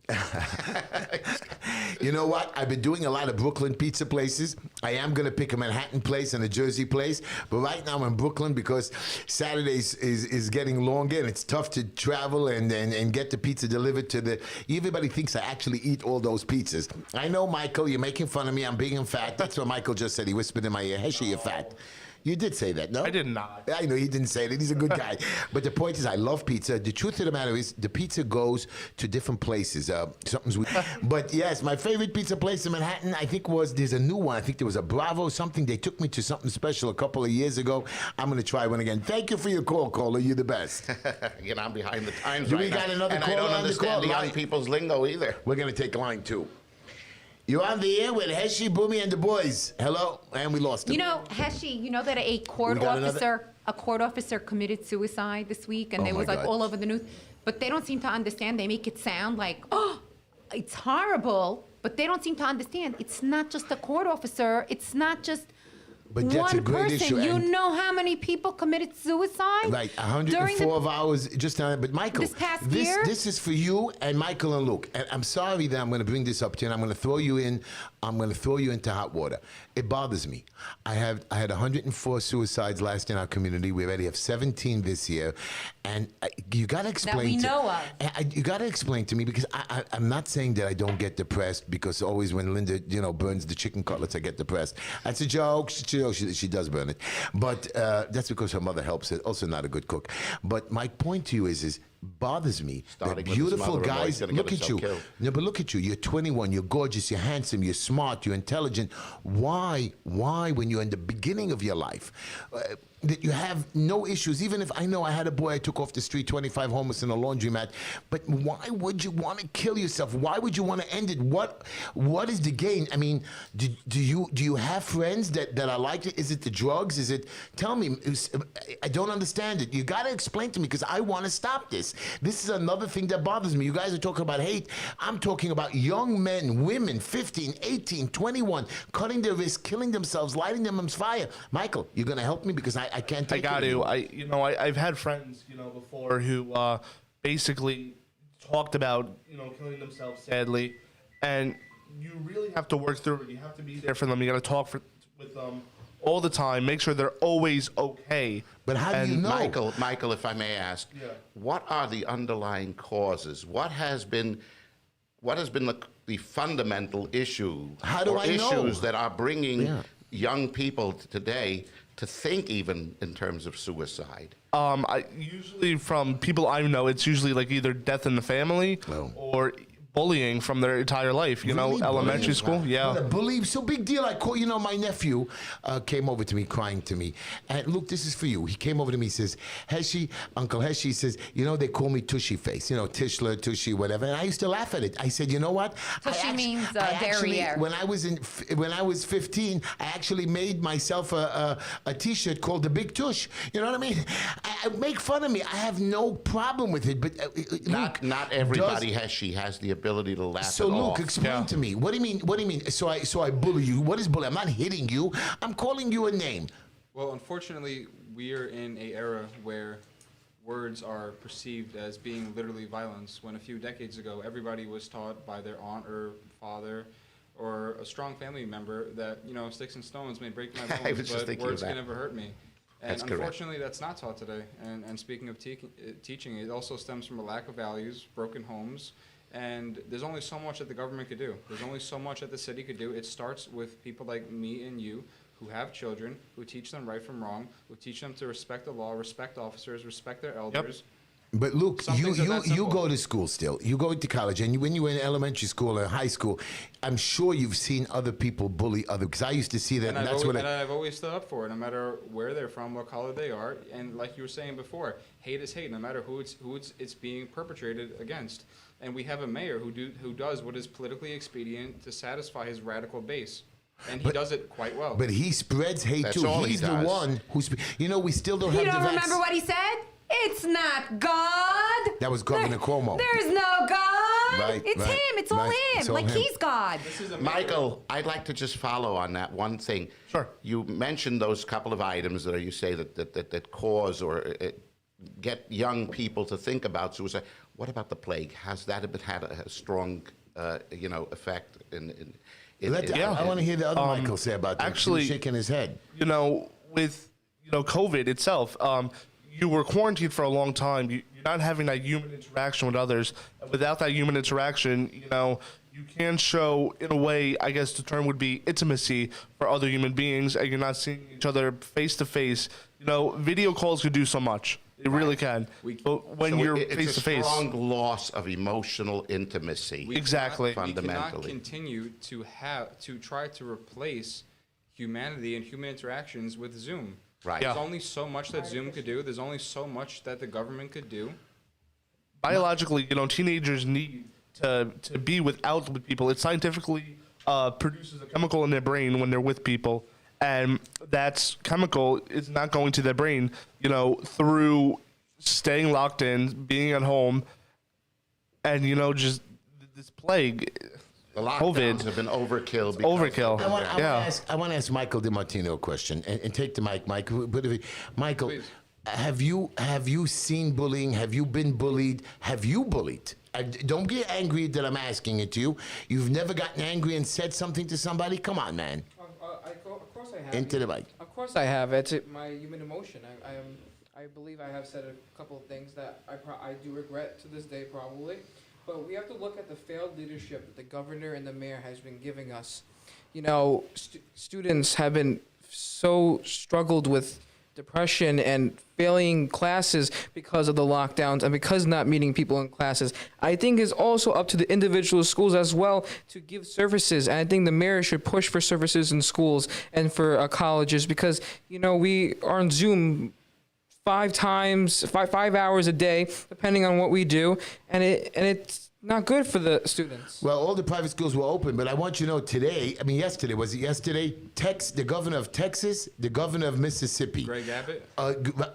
You know what? I've been doing a lot of Brooklyn pizza places. I am going to pick a Manhattan place and a Jersey place. But right now I'm in Brooklyn because Saturdays is getting longer and it's tough to travel and get the pizza delivered to the... Everybody thinks I actually eat all those pizzas. I know, Michael, you're making fun of me. I'm big and fat. That's what Michael just said. He whispered in my ear, Heshy, you're fat. You did say that, no? I did not. I know he didn't say that. He's a good guy. But the point is, I love pizza. The truth of the matter is, the pizza goes to different places. Something's weird. But yes, my favorite pizza place in Manhattan, I think there's a new one. I think there was a Bravo something. They took me to something special a couple of years ago. I'm going to try one again. Thank you for your call, caller. You're the best. I'm behind the times Do right we got now. another and caller I don't on the understand call? the young Line- people's lingo either. We're going to take line 2. You're on the air with Heshy, Boomy, and the boys. Hello? And we lost him. You know, Heshy, you know that a court We got another? officer committed suicide this week, and Oh it my was like God. all over the news. But they don't seem to understand. They make it sound like, oh, it's horrible. But they don't seem to understand. It's not just a court officer. It's not just But that's one a great person. issue, You and- know how many people committed suicide? Right, during 104 of hours just now. But Michael, This past year? this is for you and Michael and Luke. And I'm sorry that I'm going to bring this up to you, and I'm going to throw you in. I'm going to throw you into hot water. It bothers me. I had 104 suicides last year in our community. We already have 17 this year, and you got to explain. we know of. You got to explain to me, because I'm not saying that I don't get depressed, because always when Linda burns the chicken cutlets, I get depressed. That's a joke. She does burn it, but that's because her mother helps it. Also, not a good cook. But my point to you is bothers me Starting that with his beautiful mother-in-law, he's guys gonna look get at you. himself killed. No, but look at you. You're 21. You're gorgeous. You're handsome. You're smart. You're intelligent. Why, when you're in the beginning of your life, that you have no issues? Even if I know I had a boy I took off the street, 25, homeless in a laundromat. But why would you want to kill yourself? Why would you want to end it? What is the gain? I mean, do you have friends that are like it? Is it the drugs? Is it? Tell me. I don't understand it. You got to explain to me, because I want to stop this. This is another thing that bothers me. You guys are talking about hate. I'm talking about young men, women, 15, 18, 21, cutting their wrists, killing themselves, lighting them on fire. Michael, you're going to help me, because I can't take I got it to. anymore. I've had friends, before who basically talked about, killing themselves sadly, and you really have to work through it. You have to be there for them. You got to talk with them all the time. Make sure they're always okay. But how do you know? Michael, if I may ask, what are the underlying causes? What has been the fundamental issue How do or I know? issues that are bringing young people today to think even in terms of suicide? I usually, from people I know, it's usually like either death in the family or bullying from their entire life. Really? Elementary Bullying? school. Yeah. What a bully. So big deal. I call, my nephew came over to me crying to me. And Luke, this is for you. He came over to me, he says, Heshy, Uncle Heshy says, they call me Tushy Face, Tischler, Tushy, whatever. And I used to laugh at it. I said, you know what? Tushy means derriere. When I was 15, I actually made myself a T-shirt called the Big Tush. You know what I mean? I make fun of me. I have no problem with it. But Luke, Not everybody has the ability to laugh so it Luke, off. explain to me. What do you mean? What do you mean? So I bully you? What is bully? I'm not hitting you. I'm calling you a name. Well, unfortunately, we are in an era where words are perceived as being literally violence, when a few decades ago, everybody was taught by their aunt or father or a strong family member that, sticks and stones may break my I was bones, just but thinking words of can that. never hurt me. And That's correct. unfortunately, that's not taught today. And speaking of teaching, it also stems from a lack of values, broken homes, and there's only so much that the government could do. There's only so much that the city could do. It starts with people like me and you, who have children, who teach them right from wrong, who teach them to respect the law, respect officers, respect their elders. But Luke, Some things are that you simple. go to school still. You go to college, and when you were in elementary school or high school, I'm sure you've seen other people bully other. Because I used to see that, and that's what I've always stood up for it, no matter where they're from, what color they are, and like you were saying before, hate is hate, no matter who it's being perpetrated against. And we have a mayor who does what is politically expedient to satisfy his radical base. and he does it quite well. But he spreads hate That's too. all he He's the does. one who's. We still don't have You the don't vaccine. remember what he said? It's not God. That was Governor Cuomo. There's no God. Right, It's right, him. It's all right. him. It's all Like him. he's God. Michael, I'd like to just follow on that one thing. Sure. You mentioned those couple of items that you say that cause or get young people to think about suicide. What about the plague? Has that had a strong, effect in I want to hear the other Michael say about that. actually- He was shaking his head. With COVID itself, you were quarantined for a long time. You're not having that human interaction with others. Without that human interaction, you can show, in a way, I guess the term would be intimacy for other human beings, and you're not seeing each other face to face. Video calls could do so much. It really can. But when you're it's face to a face, strong loss of emotional intimacy. Exactly. We cannot Fundamentally. continue to try to replace humanity and human interactions with Zoom. Right. There's only so much that Zoom could do. There's only so much that the government could do. biologically, teenagers need to be with people. It scientifically produces a chemical in their brain when they're with people, and that chemical is not going to their brain, through staying locked in, being at home, and just this plague. The lockdowns COVID. have been overkill. because Overkill. of I want to ask Michael DiMartino a question, and take the mic, Mike. Michael, Please. have you seen bullying? Have you been bullied? Have you bullied? Don't get angry that I'm asking it to you. You've never gotten angry and said something to somebody? Come on, man. Of course I have. Into the mic. Of course I have. It's my human emotion. I believe I have said a couple of things that I do regret to this day probably. But we have to look at the failed leadership that the governor and the mayor has been giving us. Students have been so struggled with depression and failing classes because of the lockdowns and because not meeting people in classes. I think it's also up to the individual schools as well to give services. And I think the mayor should push for services in schools and for colleges because, we are on Zoom 5 hours a day, depending on what we do. And it's not good for the students. Well, all the private schools were open, but I want you to know yesterday, was it yesterday? The governor of Texas, the governor of Mississippi. Greg Abbott?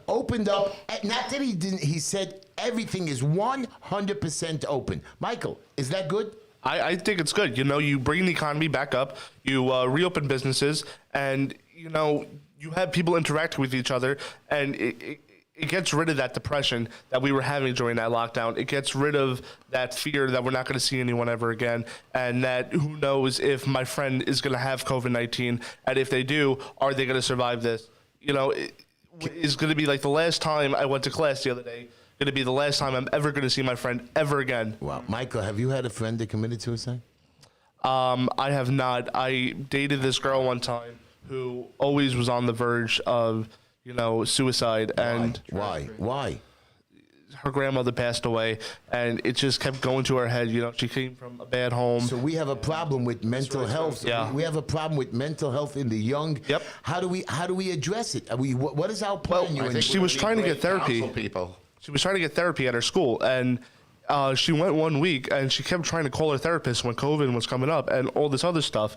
Opened up. Not that he didn't, he said everything is 100% open. Michael, is that good? I think it's good. You bring the economy back up, you reopen businesses, and, you have people interacting with each other, and it gets rid of that depression that we were having during that lockdown. It gets rid of that fear that we're not going to see anyone ever again, and that who knows if my friend is going to have COVID-19, and if they do, are they going to survive this? It's going to be like the last time I went to class the other day, going to be the last time I'm ever going to see my friend ever again. Wow. Michael, have you had a friend that committed suicide? I have not. I dated this girl one time who always was on the verge of, suicide. And Why? her grandmother passed away, and it just kept going to her head. She came from a bad home. So we have a problem with mental health. Yeah. We have a problem with mental health in the young. Yep. How do we address it? What is our plan? I think she we was need trying to great get therapy. counsel people. She was trying to get therapy at her school, and she went 1 week, and she kept trying to call her therapist when COVID was coming up and all this other stuff.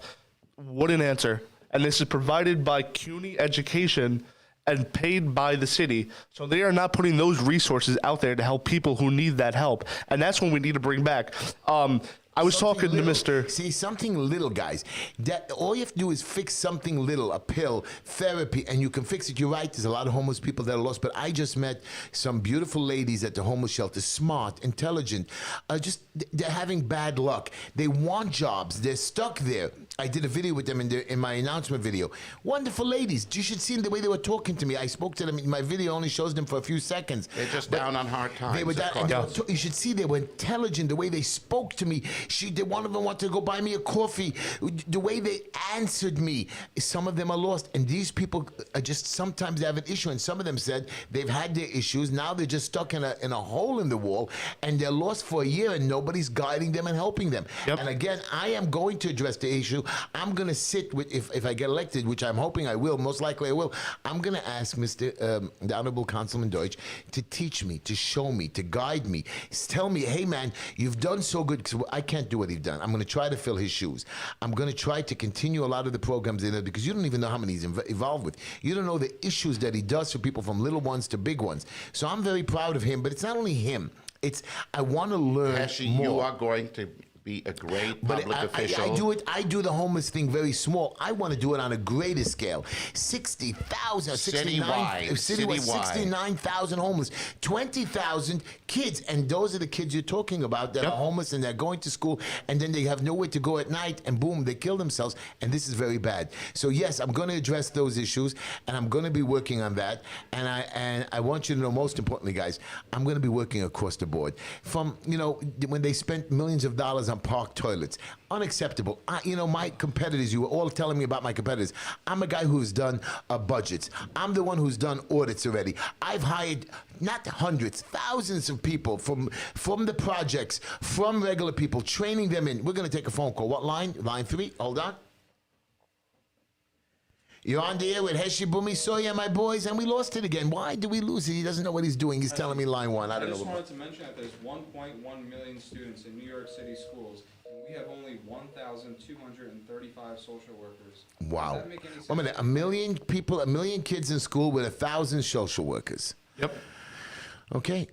Wouldn't answer. And this is provided by CUNY Education and paid by the city. So they are not putting those resources out there to help people who need that help. And that's what we need to bring back. I was talking to Mr. See, something little, guys. That all you have to do is fix something little, a pill, therapy, and you can fix it. You're right. There's a lot of homeless people that are lost, but I just met some beautiful ladies at the homeless shelter, smart, intelligent. They're having bad luck. They want jobs. They're stuck there. I did a video with them in my announcement video. Wonderful ladies. You should see the way they were talking to me. I spoke to them. My video only shows them for a few seconds. They're just down on hard times. They were down, of and course. you should see they were intelligent. The way they spoke to me. One of them wanted to go buy me a coffee. The way they answered me. Some of them are lost, and these people are just sometimes they have an issue. And some of them said they've had their issues. Now they're just stuck in a hole in the wall, and they're lost for a year, and nobody's guiding them and helping them. Yep. And again, I am going to address the issue. I'm going to sit with if I get elected, which I'm hoping I will. Most likely I will. I'm going to ask the Honorable Councilman Deutsch to teach me, to show me, to guide me. Tell me, hey man, you've done so good. 'Cause I can't can't do what he's done. I'm going to try to fill his shoes. I'm going to try to continue a lot of the programs in it because you don't even know how many he's involved with. You don't know the issues that he does for people from little ones to big ones. So I'm very proud of him, but it's not only him. I want to learn Heshy, more. you are going to be a great public official. I do the homeless thing very small. I want to do it on a greater scale. 60,000, 69,000 homeless, 20,000 kids, and those are the kids you're talking about that are homeless and they're going to school, and then they have nowhere to go at night, and boom, they kill themselves, and this is very bad. So yes, I'm going to address those issues, and I'm going to be working on that, and I want you to know, most importantly, guys, I'm going to be working across the board. From when they spent millions of dollars on park toilets. Unacceptable. My competitors, you were all telling me about my competitors. I'm a guy who's done budgets. I'm the one who's done audits already. I've hired not hundreds, thousands of people from the projects, from regular people, training them in. We're going to take a phone call. What line? Line 3. Hold on. You're on the air with Heshy Bumi Soya, my boys, and we lost it again. Why do we lose it? He doesn't know what he's doing. He's telling me line 1. I don't know. I just wanted to mention that there's 1.1 million students in New York City schools, and we have only 1,235 social workers. Wow. Does that make any sense? 1 minute. 1 million people, 1 million kids in school with 1,000 social workers. Yep. Okay.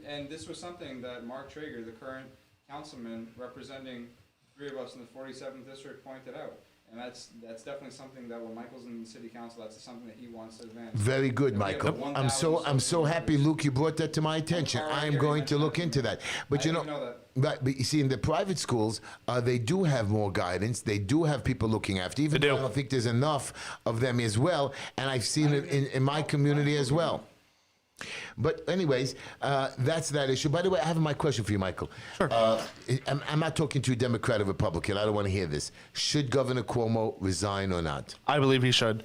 And this was something that Mark Traeger, the current councilman representing 3 of us in the 47th district, pointed out. And that's definitely something that when Michael's in the city council, that's something that he wants to advance. Very good, And we have Michael. 1,000 I'm so happy, workers. Luke, you brought that to my attention. sorry, I am Gary going to mentioned look that. into that. But I didn't know that. But you see, in the private schools, they do have more guidance. They do have people looking after. Even They though do. I don't think there's enough of them as well. And I've seen it in my community as well. But anyways, that's that issue. By the way, I have my question for you, Michael. Sure. I'm not talking to a Democrat or Republican. I don't want to hear this. Should Governor Cuomo resign or not? I believe he should.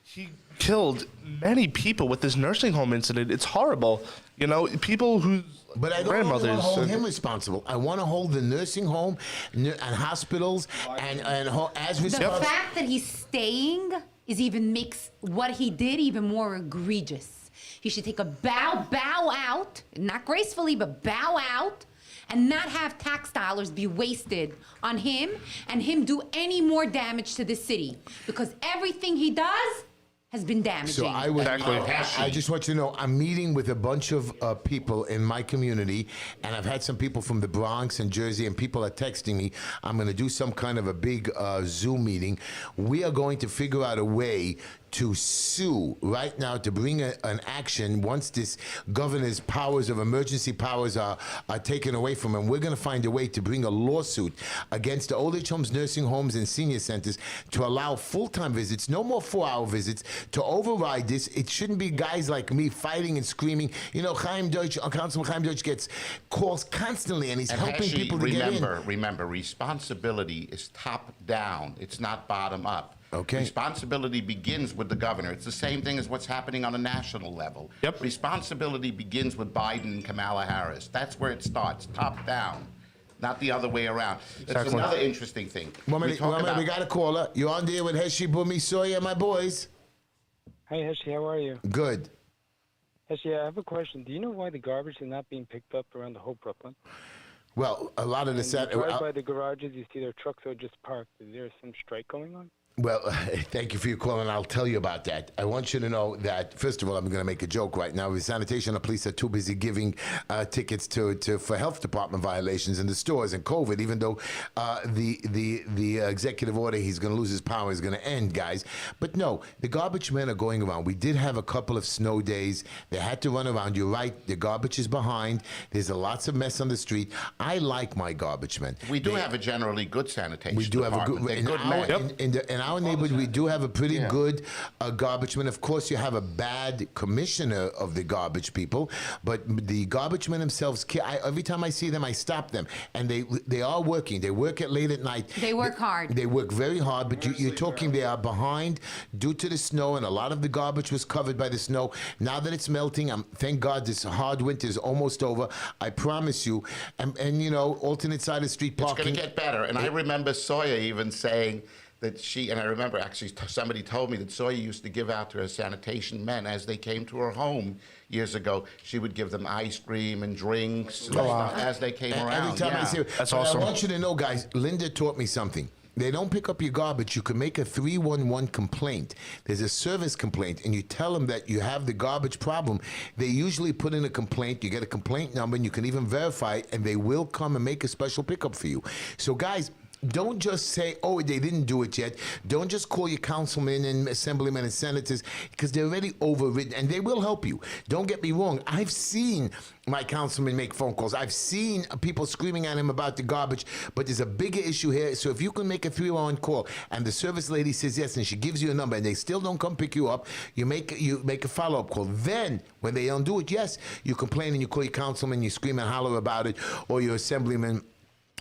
He killed many people with this nursing home incident. It's horrible. People whose But I don't grandmothers. want to hold him responsible. I want to hold the nursing home and hospitals and as The responsible. fact that he's staying makes what he did even more egregious. He should take a bow out, not gracefully, but bow out, and not have tax dollars be wasted on him and him do any more damage to the city. Because everything he does has been damaging. So I would. Exactly. I just want you to know I'm meeting with a bunch of people in my community, and I've had some people from the Bronx and Jersey, and people are texting me. I'm going to do some kind of a big Zoom meeting. We are going to figure out a way to sue right now to bring an action once this governor's powers of emergency powers are taken away from him. We're going to find a way to bring a lawsuit against the old age homes, nursing homes, and senior centers to allow full-time visits, no more 4-hour visits, to override this. It shouldn't be guys like me fighting and screaming. Councilman Chaim Deutsch gets calls constantly, and he's helping Heshy, people to get in. Remember, responsibility is top down. It's not bottom up. Okay. Responsibility begins with the governor. It's the same thing as what's happening on a national level. Yep. Responsibility begins with Biden and Kamala Harris. That's where it starts, top down, not the other way around. That's Exactly. another interesting thing. One minute, we got a caller. You're on there with Heshy Bumi Soya, my boys. Hi, Heshy, how are you? Good. Heshy, I have a question. Do you know why the garbage is not being picked up around the whole Brooklyn? Well, a lot of the And you drive by the garages, you see their trucks are just parked. Is there some strike going on? Well, thank you for your call, and I'll tell you about that. I want you to know that, first of all, I'm going to make a joke right now. The sanitation and police are too busy giving tickets for health department violations in the stores and COVID, even though the executive order, he's going to lose his power, is going to end, guys. But no, the garbage men are going around. We did have a couple of snow days. They had to run around. You're right. The garbage is behind. There's lots of mess on the street. I like my garbage men. We do have a generally good sanitation We do have a department. good. They're good men. In our neighborhood, we do have a pretty good garbage man. Of course, you have a bad commissioner of the garbage people, but the garbage men themselves, every time I see them, I stop them. And they are working. They work late at night. They work hard. They work very hard, but you're talking they are behind due to the snow, and a lot of the garbage was covered by the snow. Now that it's melting, thank God this hard winter is almost over. I promise you. And alternate side of the street It's parking. going to get better. And I remember Sawyer even saying that she, and I remember actually somebody told me that Sawyer used to give out to her sanitation men as they came to her home years ago. She would give them ice cream and drinks and stuff as they came around. Every time I see her. That's But awesome. I want you to know, guys, Linda taught me something. They don't pick up your garbage. You can make a 311 complaint. There's a service complaint, and you tell them that you have the garbage problem. They usually put in a complaint. You get a complaint number, and you can even verify it, and they will come and make a special pickup for you. So, guys, don't just say, oh, they didn't do it yet. Don't just call your councilmen and assemblymen and senators, because they're already overridden, and they will help you. Don't get me wrong. I've seen my councilman make phone calls. I've seen people screaming at him about the garbage, but there's a bigger issue here. So if you can make a 311 call, and the service lady says yes, and she gives you a number, and they still don't come pick you up, you make a follow-up call. Then, when they don't do it, yes, you complain and you call your councilman, you scream and holler about it, or your assemblyman,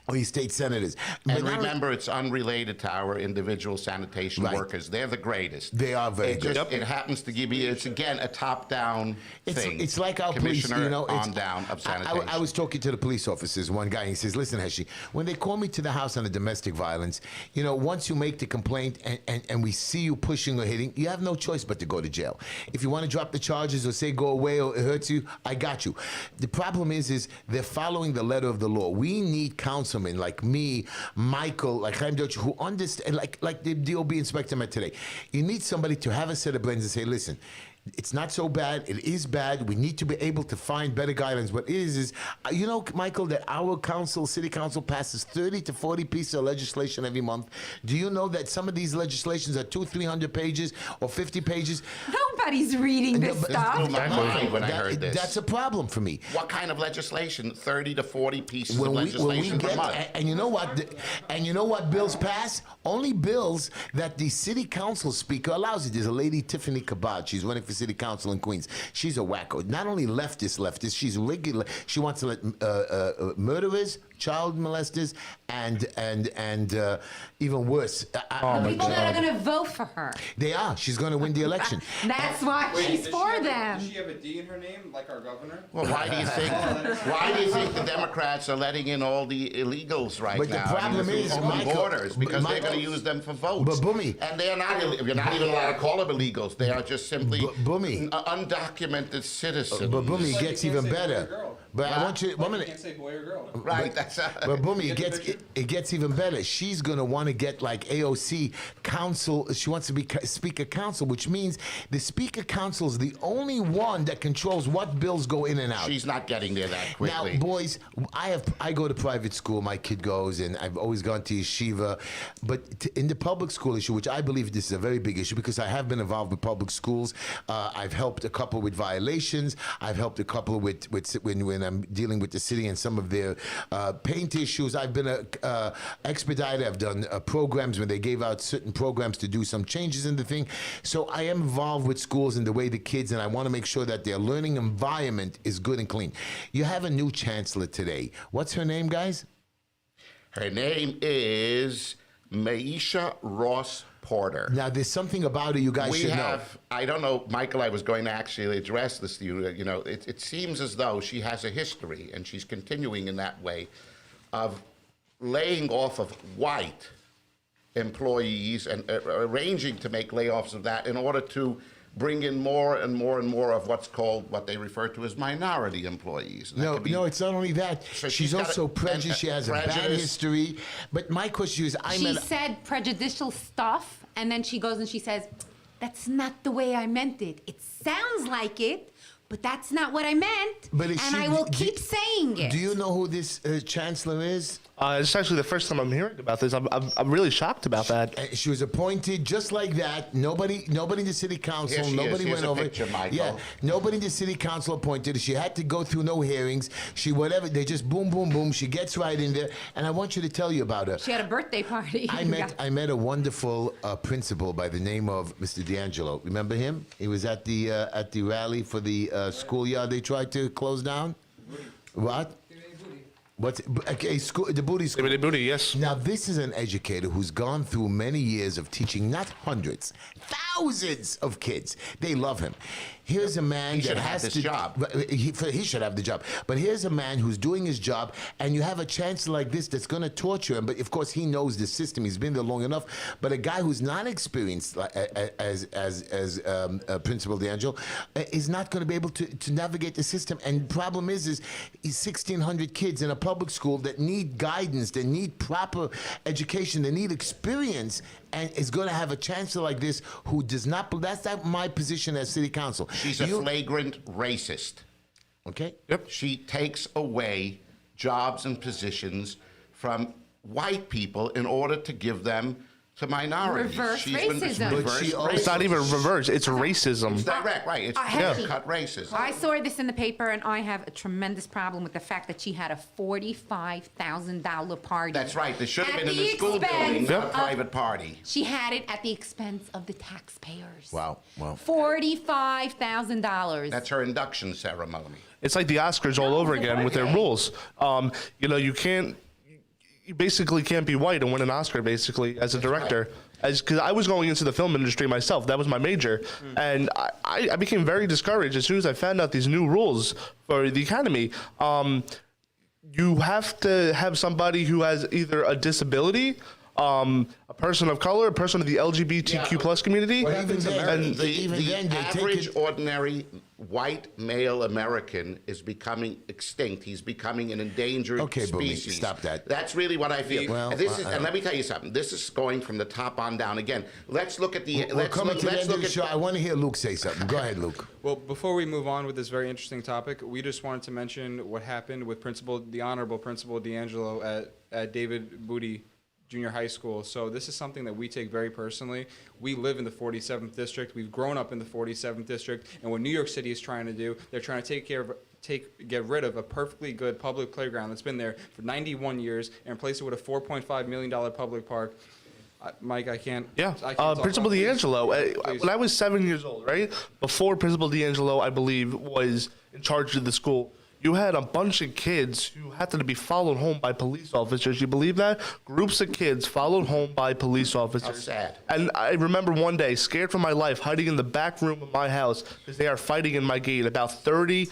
or your state senators. And But not- remember, it's unrelated to our individual sanitation Right. workers. They're the greatest. They are very It good. just- It happens to give you, it's again, a top-down thing. It's like our police, Commissioner you know. on down of sanitation. I was talking to the police officers, one guy, and he says, listen, Heshy, when they call me to the house on a domestic violence, you know, once you make the complaint and we see you pushing or hitting, you have no choice but to go to jail. If you want to drop the charges or say go away or it hurts you, I got you. The problem is they're following the letter of the law. We need councilmen like me, Michael, like Chaim Deutsch, who understand, like the DOB inspector met today. You need somebody to have a set of brains and say, listen, it's not so bad. It is bad. We need to be able to find better guidelines. What it is you know, Michael, that our council, city council, passes 30 to 40 pieces of legislation every month. Do you know that some of these legislations are 200-300 pages or 50 pages? Nobody's reading this but- stuff. blew my mind when I heard this. That's a problem for me. What kind of legislation? 30 to 40 pieces When of we legislation per get, month. and you know what, bills pass? Only bills that the city council speaker allows it. There's a lady, Tiffany Kabad. She's running for city council in Queens. She's a wacko. Not only leftist, she's regular. She wants to let murderers, child molesters, and even worse. People that are going to vote for her. They are. She's going to win the election. That's why she's for them. Does she have a D in her name, like our governor? Well, why do you think? Why do you think the Democrats are letting in all the illegals right But the now? problem is, on Michael, borders because they're going to use them for votes. But Boomy, and they're not. You're not even allowed to call them illegals. They are just simply Boomy, undocumented citizens. but Boomy, it gets even Boy or better. girl. But I want you. One You minute. can't say boy or girl. Right. That's. But Boomy, Get the picture? it gets even better. She's going to want to get like AOC council. She wants to be Speaker Council, which means the Speaker Council is the only one that controls what bills go in and out. She's not getting there that quickly. Now, boys, I go to private school. My kid goes, and I've always gone to yeshiva. But in the public school issue, which I believe this is a very big issue because I have been involved with public schools. I've helped a couple with violations. I've helped a couple with when I'm dealing with the city and some of their paint issues. I've been a expediter. I've done programs when they gave out certain programs to do some changes in the thing. So I am involved with schools and the way the kids, and I want to make sure that their learning environment is good and clean. You have a new chancellor today. What's her name, guys? Her name is Maisha Ross Porter. Now, there's something about her you guys We should know. have, I don't know, Michael, I was going to actually address this to you. You know, it seems as though she has a history, and she's continuing in that way, of laying off of white employees and arranging to make layoffs of that in order to bring in more and more and more of what they refer to as minority employees. And that could be- No, it's not only that. So she's she's got also a- prejudiced. She has a bad prejudice. history. But my question is, She said prejudicial stuff, and then she goes and she says, that's not the way I meant it. It sounds like it, but that's not what I meant. But is and she- I will do- keep saying it. Do you know who this chancellor is? It's actually the first time I'm hearing about this. I'm really shocked about that. She was appointed just like that. Nobody in the city council. Here she is. Nobody Here's went a over. picture, Michael. Yeah, nobody in the city council appointed her. She had to go through no hearings. She whatever. They just boom, boom, boom. She gets right in there. And I want you to tell you about her. She had a birthday party. I met a wonderful principal by the name of Mr. D'Angelo. Remember him? He was at the rally for the schoolyard they tried to close down. What? What's okay? School, the booty school. The booty, yes. Now, this is an educator who's gone through many years of teaching, not hundreds, thousands of kids. They love him. Here's a man He that should have has this to. job. He should have the job. But here's a man who's doing his job, and you have a chancellor like this that's going to torture him. But of course, he knows the system. He's been there long enough. But a guy who's not experienced as Principal D'Angelo is not going to be able to navigate the system. And the problem is 1,600 kids in a public school that need guidance, they need proper education, they need experience, and is going to have a chancellor like this who does not. That's not my position as city council. She's a flagrant racist. Okay. Yep. She takes away jobs and positions from white people in order to give them to minorities. Reverse racism. reverse But she also- It's not even reverse. It's racism. It's direct, right? It's Heshy. cut racism. I saw this in the paper, and I have a tremendous problem with the fact that she had a $45,000 party. That's right. This should have At been in the the school expense building, not a of- private party. She had it at the expense of the taxpayers. Wow. Wow. $45,000. That's her induction ceremony. It's like the Oscars all over again with their rules. You basically can't be white and win an Oscar, basically, as a director. Because I was going into the film industry myself. That was my major. And I became very discouraged as soon as I found out these new rules for the Academy. You have to have somebody who has either a disability, a person of color, a person of the LGBTQ plus community. Well, even then, The even then, they take average, it. ordinary, white male American is becoming extinct. He's becoming an endangered Okay, Boomy, species. stop that. That's really what I feel. Well, And let me tell you something. This is going from the top on down. Again, let's look at the. We're coming to the end of the show. I want to hear Luke say something. Go ahead, Luke. Well, before we move on with this very interesting topic, we just wanted to mention what happened with the Honorable Principal D'Angelo at David Booty Junior High School. So this is something that we take very personally. We live in the 47th district. We've grown up in the 47th district, and what New York City is trying to do, they're trying to get rid of a perfectly good public playground that's been there for 91 years and replace it with a $4.5 million public park. Mike, I can't. Yeah, I can't talk Principal about it. D'Angelo. Please. When I was 7 years old, right before Principal D'Angelo, I believe, was in charge of the school, you had a bunch of kids who happened to be followed home by police officers. You believe that? Groups of kids followed home by police officers. How sad. And I remember one day, scared for my life, hiding in the back room of my house because they are fighting in my gate. About 30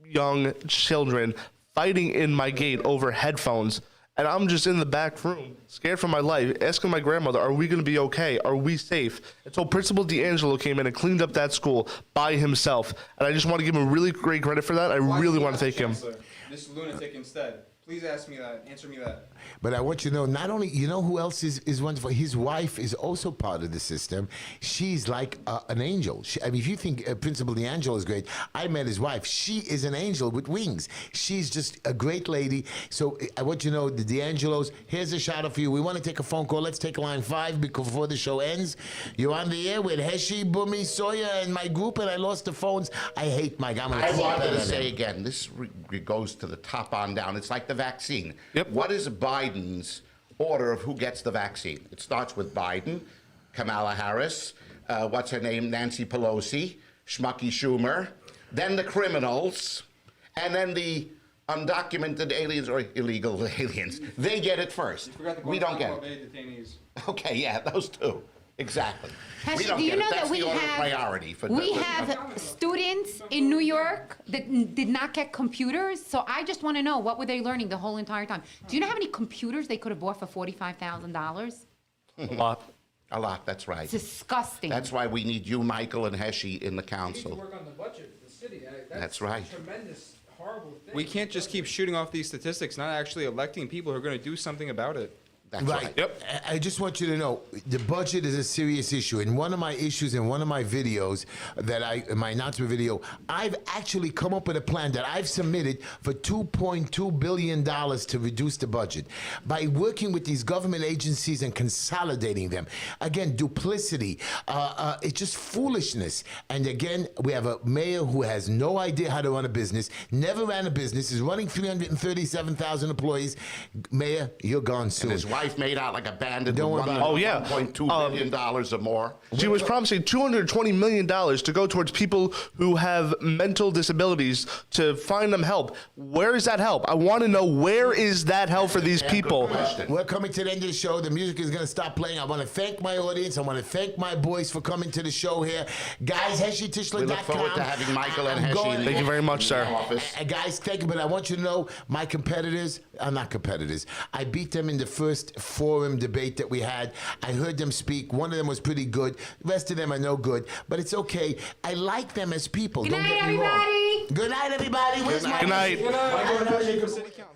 young children fighting in my gate over headphones. And I'm just in the back room, scared for my life, asking my grandmother, are we going to be okay? Are we safe? And so Principal D'Angelo came in and cleaned up that school by himself. And I just want to give him really great credit for that. I Why really did you want to ask thank him. Chancellor This lunatic instead. Please ask me that. Answer me that. But I want you to know, not only, you know who else is wonderful? His wife is also part of the system. She's like an angel. I mean, if you think Principal D'Angelo is great, I met his wife. She is an angel with wings. She's just a great lady. So I want you to know, the D'Angelos, here's a shout out for you. We want to take a phone call. Let's take line 5 before the show ends. You're on the air with Heshy, Boomy, Sawyer, and my group, and I lost the phones. I hate Mike. I'm going I to wanted to say again, this goes to the top on down. It's like the vaccine. Yep. What is Biden's order of who gets the vaccine? It starts with Biden, Kamala Harris, what's her name, Nancy Pelosi, Schmucky Schumer, then the criminals, and then the undocumented aliens or illegal aliens. They get it first. You forgot the We don't get Guantanamo it. Bay detainees. Okay, yeah, those two. Exactly. Heshy, We don't do you get know it. That's that we the order of have priority for we have students in New York that did not get computers? So I just want to know, what were they learning the whole entire time? Do you know how many computers they could have bought for $45,000? A lot. A lot, that's right. It's disgusting. That's why we need you, Michael, and Heshy in the council. work on the budget of the city. That's right. Tremendous, horrible thing. We can't just keep shooting off these statistics, not actually electing people who are going to do something about it. That's right. Yep. I just want you to know, the budget is a serious issue. And one of my issues in one of my videos my announcement video, I've actually come up with a plan that I've submitted for $2.2 billion to reduce the budget by working with these government agencies and consolidating them. Again, duplicity. It's just foolishness. And again, we have a mayor who has no idea how to run a business, never ran a business, is running 337,000 employees. Mayor, you're gone soon. And his wife wife made out like a bandit. Don't worry with about it. Oh, yeah. $1.2 billion or more. She was promising $220 million to go towards people who have mental disabilities to find them help. Where is that help? I want to know, where is that help for these people? We're coming to the end of the show. The music is going to stop playing. I want to thank my audience. I want to thank my boys for coming to the show here. Guys, HeshyTishler.com. We look forward to having Michael and I'm Heshy. going- Thank you very much, sir. Guys, thank you, but I want you to know my competitors are not competitors. I beat them in the first forum debate that we had. I heard them speak. One of them was pretty good. The rest of them are no good, but it's okay. I like them as people. Good Don't night, get me wrong. everybody. Good night, everybody. Where's my Good night. Michael and Heshy for city council.